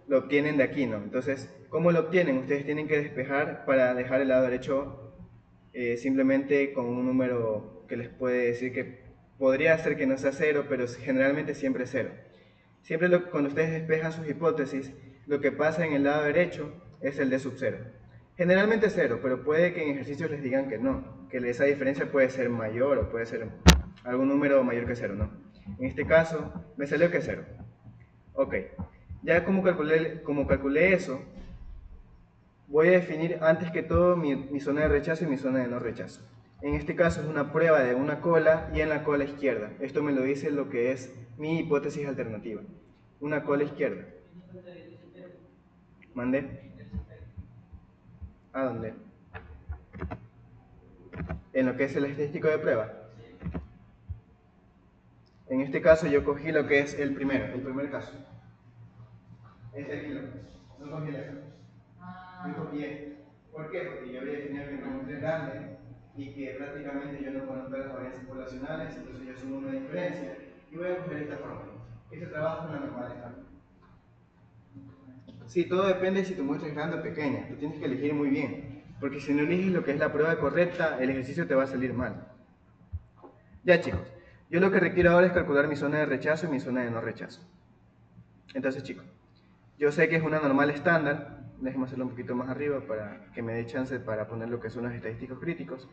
lo obtienen de aquí, ¿no? Entonces, ¿cómo lo obtienen? Ustedes tienen que despejar para dejar el lado derecho simplemente con un número que les puede decir que podría ser que no sea 0, pero generalmente siempre es 0. Siempre cuando ustedes despejan sus hipótesis, lo que pasa en el lado derecho es el d sub 0. Generalmente 0, pero puede que en ejercicios les digan que no, que esa diferencia puede ser mayor o puede ser algún número mayor que 0, ¿no? En este caso, me salió que es 0. Ok, ya como calculé eso, voy a definir antes que todo mi zona de rechazo y mi zona de no rechazo. En este caso es una prueba de una cola y en la cola izquierda. Esto me lo dice lo que es mi hipótesis alternativa. Una cola izquierda. ¿Mandé? ¿A dónde? En lo que es el estadístico de prueba. En este caso yo cogí lo que es el primer caso. Este aquí no cogí el ejemplo. Yo cogí este. ¿Por qué? Porque yo había definido que no es grande y que prácticamente yo no conozco las varianzas poblacionales, entonces yo asumo una diferencia y voy a coger esta fórmula. Este trabaja con la normal estándar. Sí, todo depende de si tu muestra es grande o pequeña. Tú tienes que elegir muy bien, porque si no eliges lo que es la prueba correcta, el ejercicio te va a salir mal. Ya chicos, yo lo que requiero ahora es calcular mi zona de rechazo y mi zona de no rechazo. Entonces chicos, yo sé que es una normal estándar. Déjenme hacerlo un poquito más arriba para que me dé chance para poner lo que son los estadísticos críticos.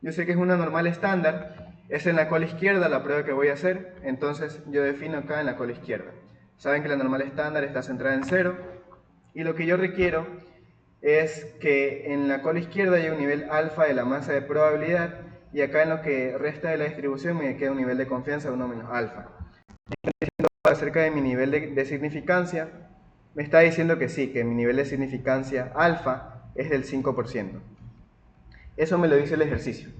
Yo sé que es una normal estándar, es en la cola izquierda la prueba que voy a hacer, entonces yo defino acá en la cola izquierda. Saben que la normal estándar está centrada en 0 y lo que yo requiero es que en la cola izquierda haya un nivel alfa de la masa de probabilidad y acá en lo que resta de la distribución me queda un nivel de confianza de 1 menos alfa. Acerca de mi nivel de significancia, me está diciendo que sí, que mi nivel de significancia alfa es del 5%. Eso me lo dice el ejercicio.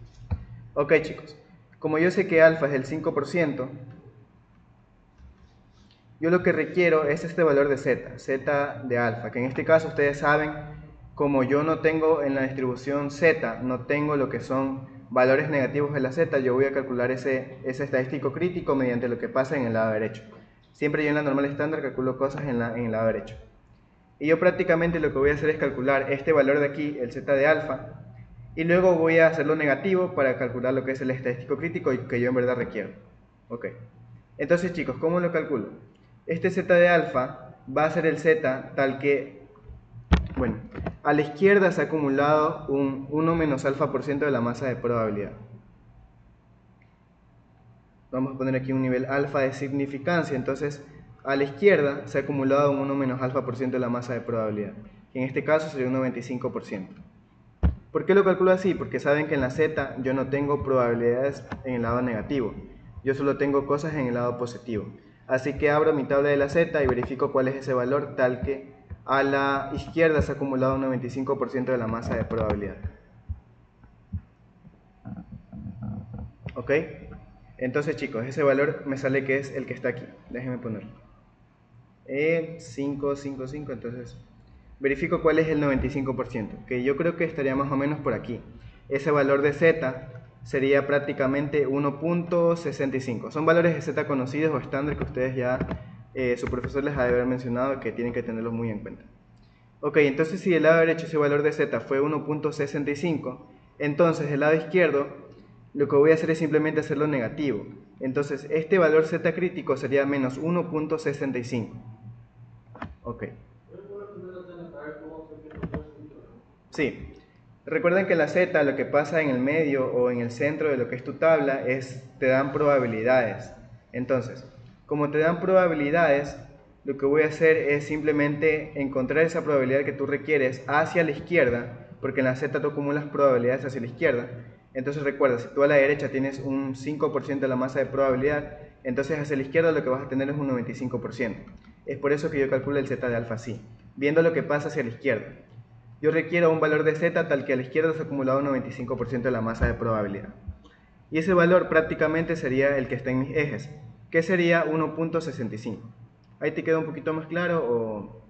Ok chicos, como yo sé que alfa es del 5%, yo lo que requiero es este valor de z de alfa, que en este caso ustedes saben, como yo no tengo en la distribución z, no tengo lo que son valores negativos de la z, yo voy a calcular ese estadístico crítico mediante lo que pasa en el lado derecho. Siempre yo en la normal estándar calculo cosas en el lado derecho. Y yo prácticamente lo que voy a hacer es calcular este valor de aquí, el z de alfa, y luego voy a hacerlo negativo para calcular lo que es el estadístico crítico que yo en verdad requiero. Ok. Entonces chicos, ¿cómo lo calculo? Este z de alfa va a ser el z tal que, bueno, a la izquierda se ha acumulado un 1 menos alfa por ciento de la masa de probabilidad. Vamos a poner aquí un nivel alfa de significancia, entonces a la izquierda se ha acumulado un 1 menos alfa por ciento de la masa de probabilidad, que en este caso sería un 95%. ¿Por qué lo calculo así? Porque saben que en la z yo no tengo probabilidades en el lado negativo, yo solo tengo cosas en el lado positivo. Así que abro mi tabla de la z y verifico cuál es ese valor tal que a la izquierda se ha acumulado un 95% de la masa de probabilidad. ¿Ok? Entonces chicos, ese valor me sale que es el que está aquí. Déjenme ponerlo. 5, 5, 5, entonces verifico cuál es el 95%, que yo creo que estaría más o menos por aquí. Ese valor de z sería prácticamente 1.65. Son valores de z conocidos o estándar que ustedes ya, su profesor les ha de haber mencionado que tienen que tenerlos muy en cuenta. Ok, entonces si del lado derecho ese valor de z fue 1.65, entonces del lado izquierdo lo que voy a hacer es simplemente hacerlo negativo. Entonces este valor z crítico sería menos 1.65. Ok. Sí. Recuerden que la z, lo que pasa en el medio o en el centro de lo que es tu tabla, te dan probabilidades. Entonces, como te dan probabilidades, lo que voy a hacer es simplemente encontrar esa probabilidad que tú requieres hacia la izquierda, porque en la z tú acumulas probabilidades hacia la izquierda. Entonces recuerda, si tú a la derecha tienes un 5% de la masa de probabilidad, entonces hacia la izquierda lo que vas a tener es un 95%. Es por eso que yo calculo el z de alfa así, viendo lo que pasa hacia la izquierda. Yo requiero un valor de z tal que a la izquierda se ha acumulado un 95% de la masa de probabilidad. Y ese valor prácticamente sería el que está en mis ejes, que sería 1.65. ¿Ahí te queda un poquito más claro o...?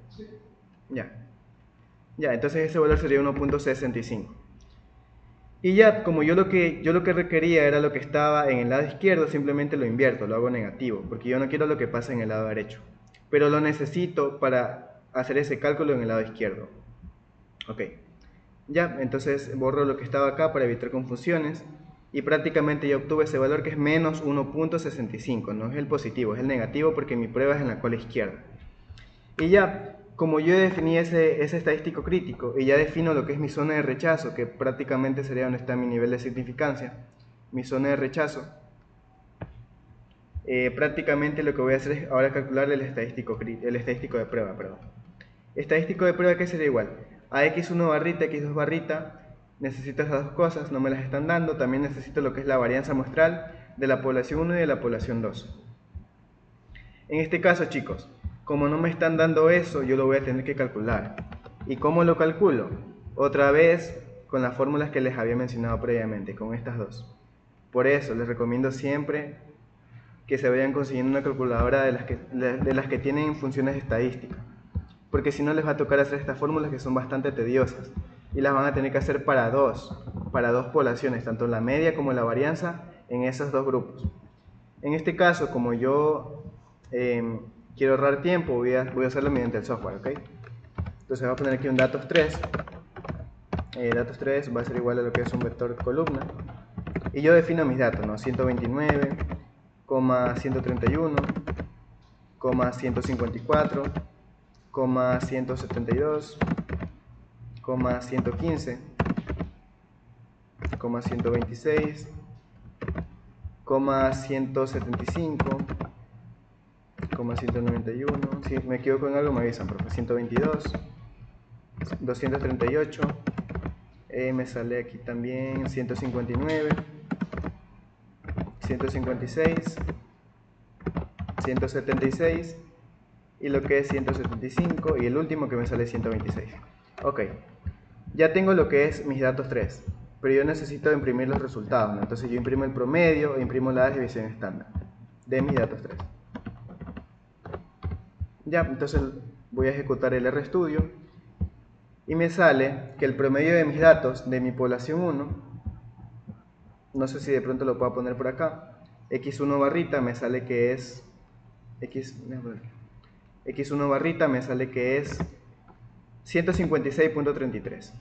Ya. Ya, entonces ese valor sería 1.65. Y ya, como yo lo que requería era lo que estaba en el lado izquierdo, simplemente lo invierto, lo hago negativo, porque yo no quiero lo que pasa en el lado derecho. pero lo necesito para hacer ese cálculo en el lado izquierdo. Ok, ya, entonces borro lo que estaba acá para evitar confusiones y prácticamente ya obtuve ese valor que es menos 1.65, no es el positivo, es el negativo porque mi prueba es en la cola izquierda. Y ya, como yo definí ese estadístico crítico y ya defino lo que es mi zona de rechazo, que prácticamente sería donde está mi nivel de significancia, mi zona de rechazo, prácticamente lo que voy a hacer es ahora calcular el estadístico de prueba, perdón. Estadístico de prueba, ¿qué sería igual? A x1 barrita, x2 barrita, necesito esas dos cosas, no me las están dando, también necesito lo que es la varianza muestral de la población 1 y de la población 2. En este caso, chicos, como no me están dando eso, yo lo voy a tener que calcular. ¿Y cómo lo calculo? Otra vez con las fórmulas que les había mencionado previamente, con estas dos. Por eso les recomiendo siempre que se vayan consiguiendo una calculadora de las que tienen funciones estadísticas, porque si no les va a tocar hacer estas fórmulas que son bastante tediosas y las van a tener que hacer para dos poblaciones, tanto la media como la varianza en esos dos grupos. En este caso, como yo quiero ahorrar tiempo, voy a hacerlo mediante el software, ¿ok? Entonces voy a poner aquí un datos 3. Datos 3 va a ser igual a lo que es un vector columna. Y yo defino mis datos, ¿no? 129, 131, 154, 172, 115, 126, 175, 191, si me equivoco en algo me avisan, profe. 122, 238, me sale aquí también 159, 156, 176 y lo que es 175 y el último que me sale 126. Ok, ya tengo lo que es mis datos 3, pero yo necesito imprimir los resultados, ¿no? Entonces yo imprimo el promedio e imprimo la desviación estándar de mis datos 3. Ya, entonces voy a ejecutar el RStudio y me sale que el promedio de mis datos de mi población 1, no sé si de pronto lo puedo poner por acá, x1 barrita me sale que es x1 barrita me sale que es 156.33.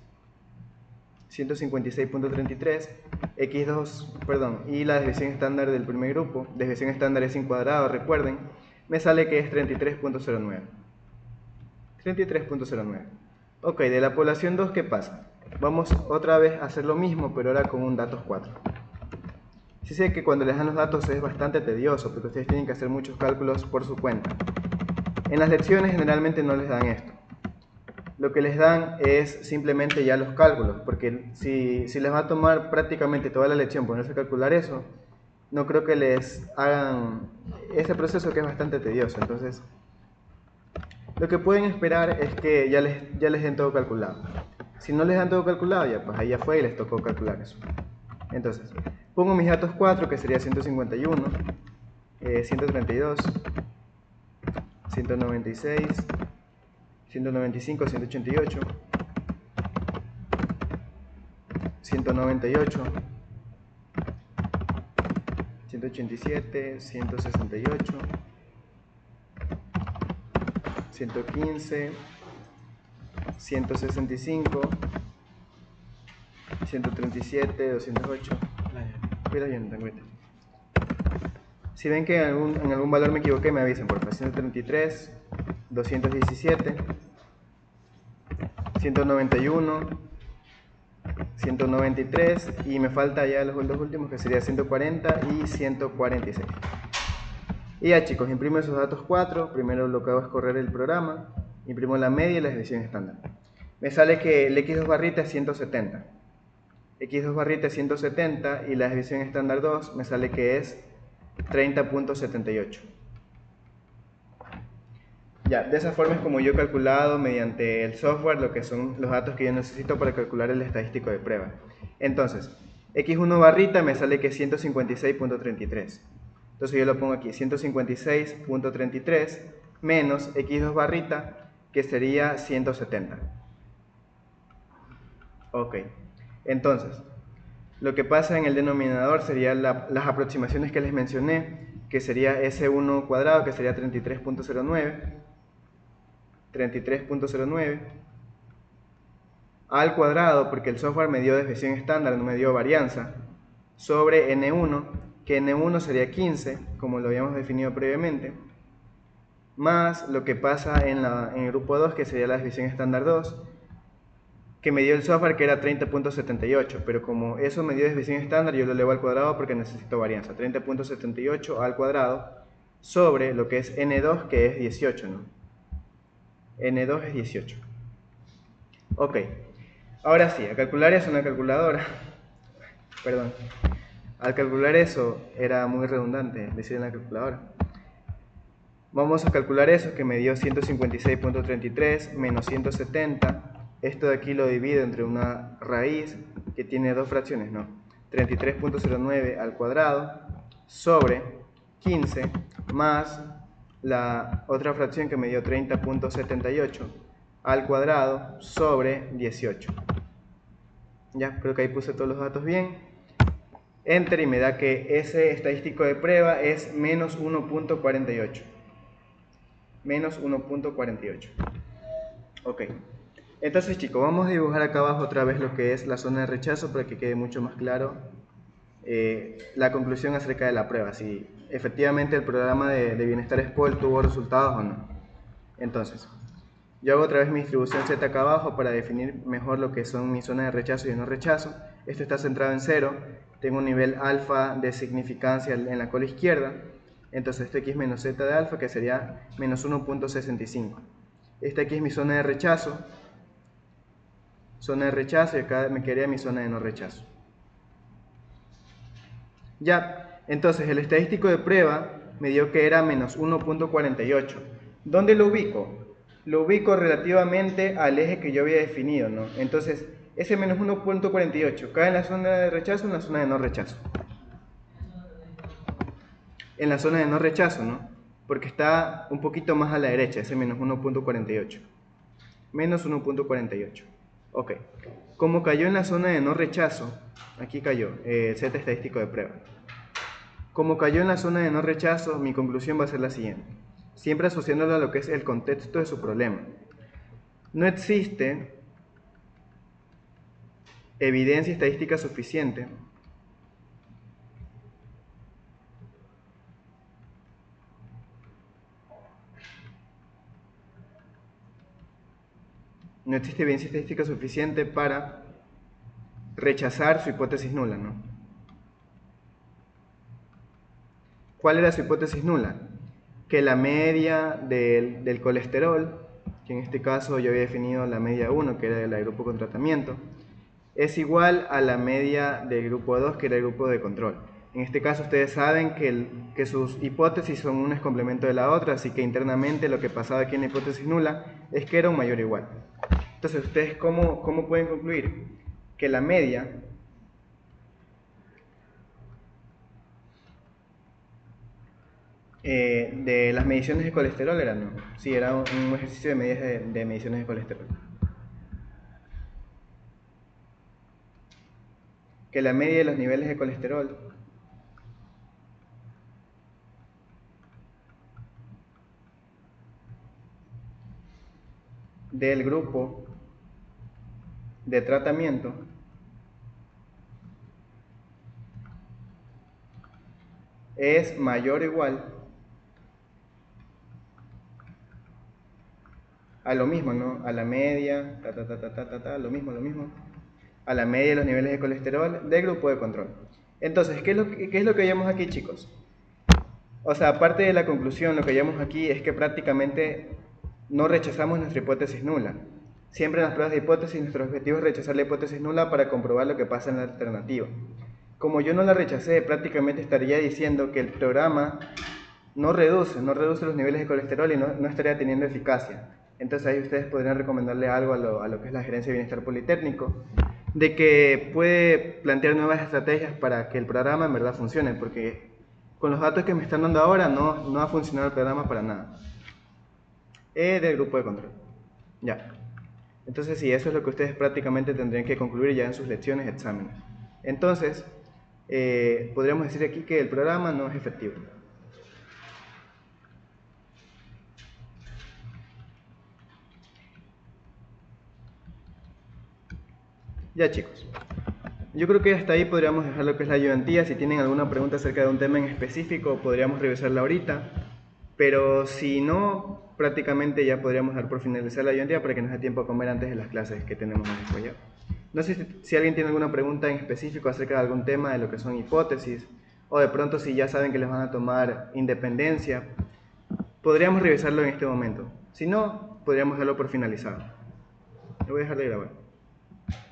156.33, x2, perdón, y la desviación estándar del primer grupo, desviación estándar es sin cuadrado, recuerden, me sale que es 33.09. 33.09. Ok, de la población 2, ¿qué pasa? Vamos otra vez a hacer lo mismo, pero ahora con un datos 4. Sí sé que cuando les dan los datos es bastante tedioso, porque ustedes tienen que hacer muchos cálculos por su cuenta. En las lecciones generalmente no les dan esto. Lo que les dan es simplemente ya los cálculos, porque si les va a tomar prácticamente toda la lección ponerse a calcular eso, no creo que les hagan ese proceso que es bastante tedioso. Entonces, lo que pueden esperar es que ya les den todo calculado. Si no les dan todo calculado, ya pues ahí ya fue y les tocó calcular eso. Entonces, pongo mis datos 4, que sería 151, 132, 196, 195, 188, 198, 187, 168, 115, 165, 137, 208. Cuidado, cuidado. Si ven que en algún valor me equivoqué, me avisen, por favor. 133, 217, 191, 193 y me falta ya los dos últimos que sería 140 y 146. Y ya, chicos, imprimo esos datos 4. Primero lo que hago es correr el programa, imprimo la media y la desviación estándar. Me sale que el x2 barrita es 170. x2 barrita es 170 y la desviación estándar 2 me sale que es 30.78. Ya, de esa forma es como yo he calculado mediante el software lo que son los datos que yo necesito para calcular el estadístico de prueba. Entonces, x1 barrita me sale que es 156.33. Entonces yo lo pongo aquí, 156.33 menos x2 barrita, que sería 170. Ok, entonces, lo que pasa en el denominador serían las aproximaciones que les mencioné, que sería S1 cuadrado, que sería 33.09, al cuadrado, porque el software me dio desviación estándar, no me dio varianza, sobre N1, que N1 sería 15, como lo habíamos definido previamente, más lo que pasa en el grupo 2, que sería la desviación estándar 2, que me dio el software, que era 30.78, pero como eso me dio desviación estándar, yo lo elevo al cuadrado porque necesito varianza. 30.78 al cuadrado sobre lo que es N2, que es 18, ¿no? N2 es 18. Ok, ahora sí, a calcular eso en la calculadora, perdón, al calcular eso era muy redundante decir en la calculadora. Vamos a calcular eso, que me dio 156.33 menos 170. Esto de aquí lo divido entre una raíz que tiene dos fracciones, ¿no? 33.09 al cuadrado sobre 15 más la otra fracción que me dio 30.78 al cuadrado sobre 18. Ya, creo que ahí puse todos los datos bien. Enter y me da que ese estadístico de prueba es menos 1.48. Menos 1.48. Ok. Entonces, chicos, vamos a dibujar acá abajo otra vez lo que es la zona de rechazo para que quede mucho más claro la conclusión acerca de la prueba, si efectivamente el programa de bienestar SPOL tuvo resultados o no. Entonces, yo hago otra vez mi distribución Z acá abajo para definir mejor lo que son mis zonas de rechazo y de no rechazo. Esto está centrado en 0, tengo un nivel alfa de significancia en la cola izquierda, entonces este aquí es menos Z de alfa, que sería menos 1.65. Esta aquí es mi zona de rechazo, y acá me quedaría mi zona de no rechazo. Ya, entonces el estadístico de prueba me dio que era menos 1.48. ¿Dónde lo ubico? Lo ubico relativamente al eje que yo había definido, ¿no? Entonces, ese menos 1.48 cae en la zona de rechazo o en la zona de no rechazo. En la zona de no rechazo, ¿no? Porque está un poquito más a la derecha, ese menos 1.48. Menos 1.48. Ok. Como cayó en la zona de no rechazo, aquí cayó, Z estadístico de prueba. Como cayó en la zona de no rechazo, mi conclusión va a ser la siguiente. Siempre asociándolo a lo que es el contexto de su problema. No existe evidencia estadística suficiente para rechazar su hipótesis nula, ¿no? ¿Cuál era su hipótesis nula? Que la media del colesterol, que en este caso yo había definido la media 1, que era del grupo con tratamiento, es igual a la media del grupo 2, que era el grupo de control. En este caso ustedes saben que sus hipótesis son una es complemento de la otra, así que internamente lo que pasaba aquí en la hipótesis nula es que era un mayor o igual. Entonces, ¿ustedes cómo pueden concluir? Que la media de las mediciones de colesterol era no. Sí, era un ejercicio de medidas de mediciones de colesterol. Que la media de los niveles de colesterol del grupo de tratamiento es mayor o igual a lo mismo, ¿no? A la media, lo mismo, a la media de los niveles de colesterol del grupo de control. Entonces, ¿qué es lo que hallamos aquí, chicos? O sea, aparte de la conclusión, lo que hallamos aquí es que prácticamente no rechazamos nuestra hipótesis nula. Siempre en las pruebas de hipótesis, nuestro objetivo es rechazar la hipótesis nula para comprobar lo que pasa en la alternativa. Como yo no la rechacé, prácticamente estaría diciendo que el programa no reduce los niveles de colesterol y no estaría teniendo eficacia. Entonces ahí ustedes podrían recomendarle algo a lo que es la Gerencia de Bienestar Politécnico, de que puede plantear nuevas estrategias para que el programa en verdad funcione, porque con los datos que me están dando ahora no ha funcionado el programa para nada. Del grupo de control. Ya. Entonces sí, eso es lo que ustedes prácticamente tendrían que concluir ya en sus lecciones y exámenes. Entonces, podríamos decir aquí que el programa no es efectivo. Ya chicos, yo creo que hasta ahí podríamos dejar lo que es la ayudantía. Si tienen alguna pregunta acerca de un tema en específico, podríamos revisarla ahorita. Pero si no, prácticamente ya podríamos dar por finalizar la ayudantía para que nos dé tiempo a comer antes de las clases que tenemos después ya. No sé si alguien tiene alguna pregunta en específico acerca de algún tema de lo que son hipótesis, o de pronto si ya saben que les van a tomar independencia, podríamos revisarlo en este momento. Si no, podríamos darlo por finalizado. Lo voy a dejar de grabar.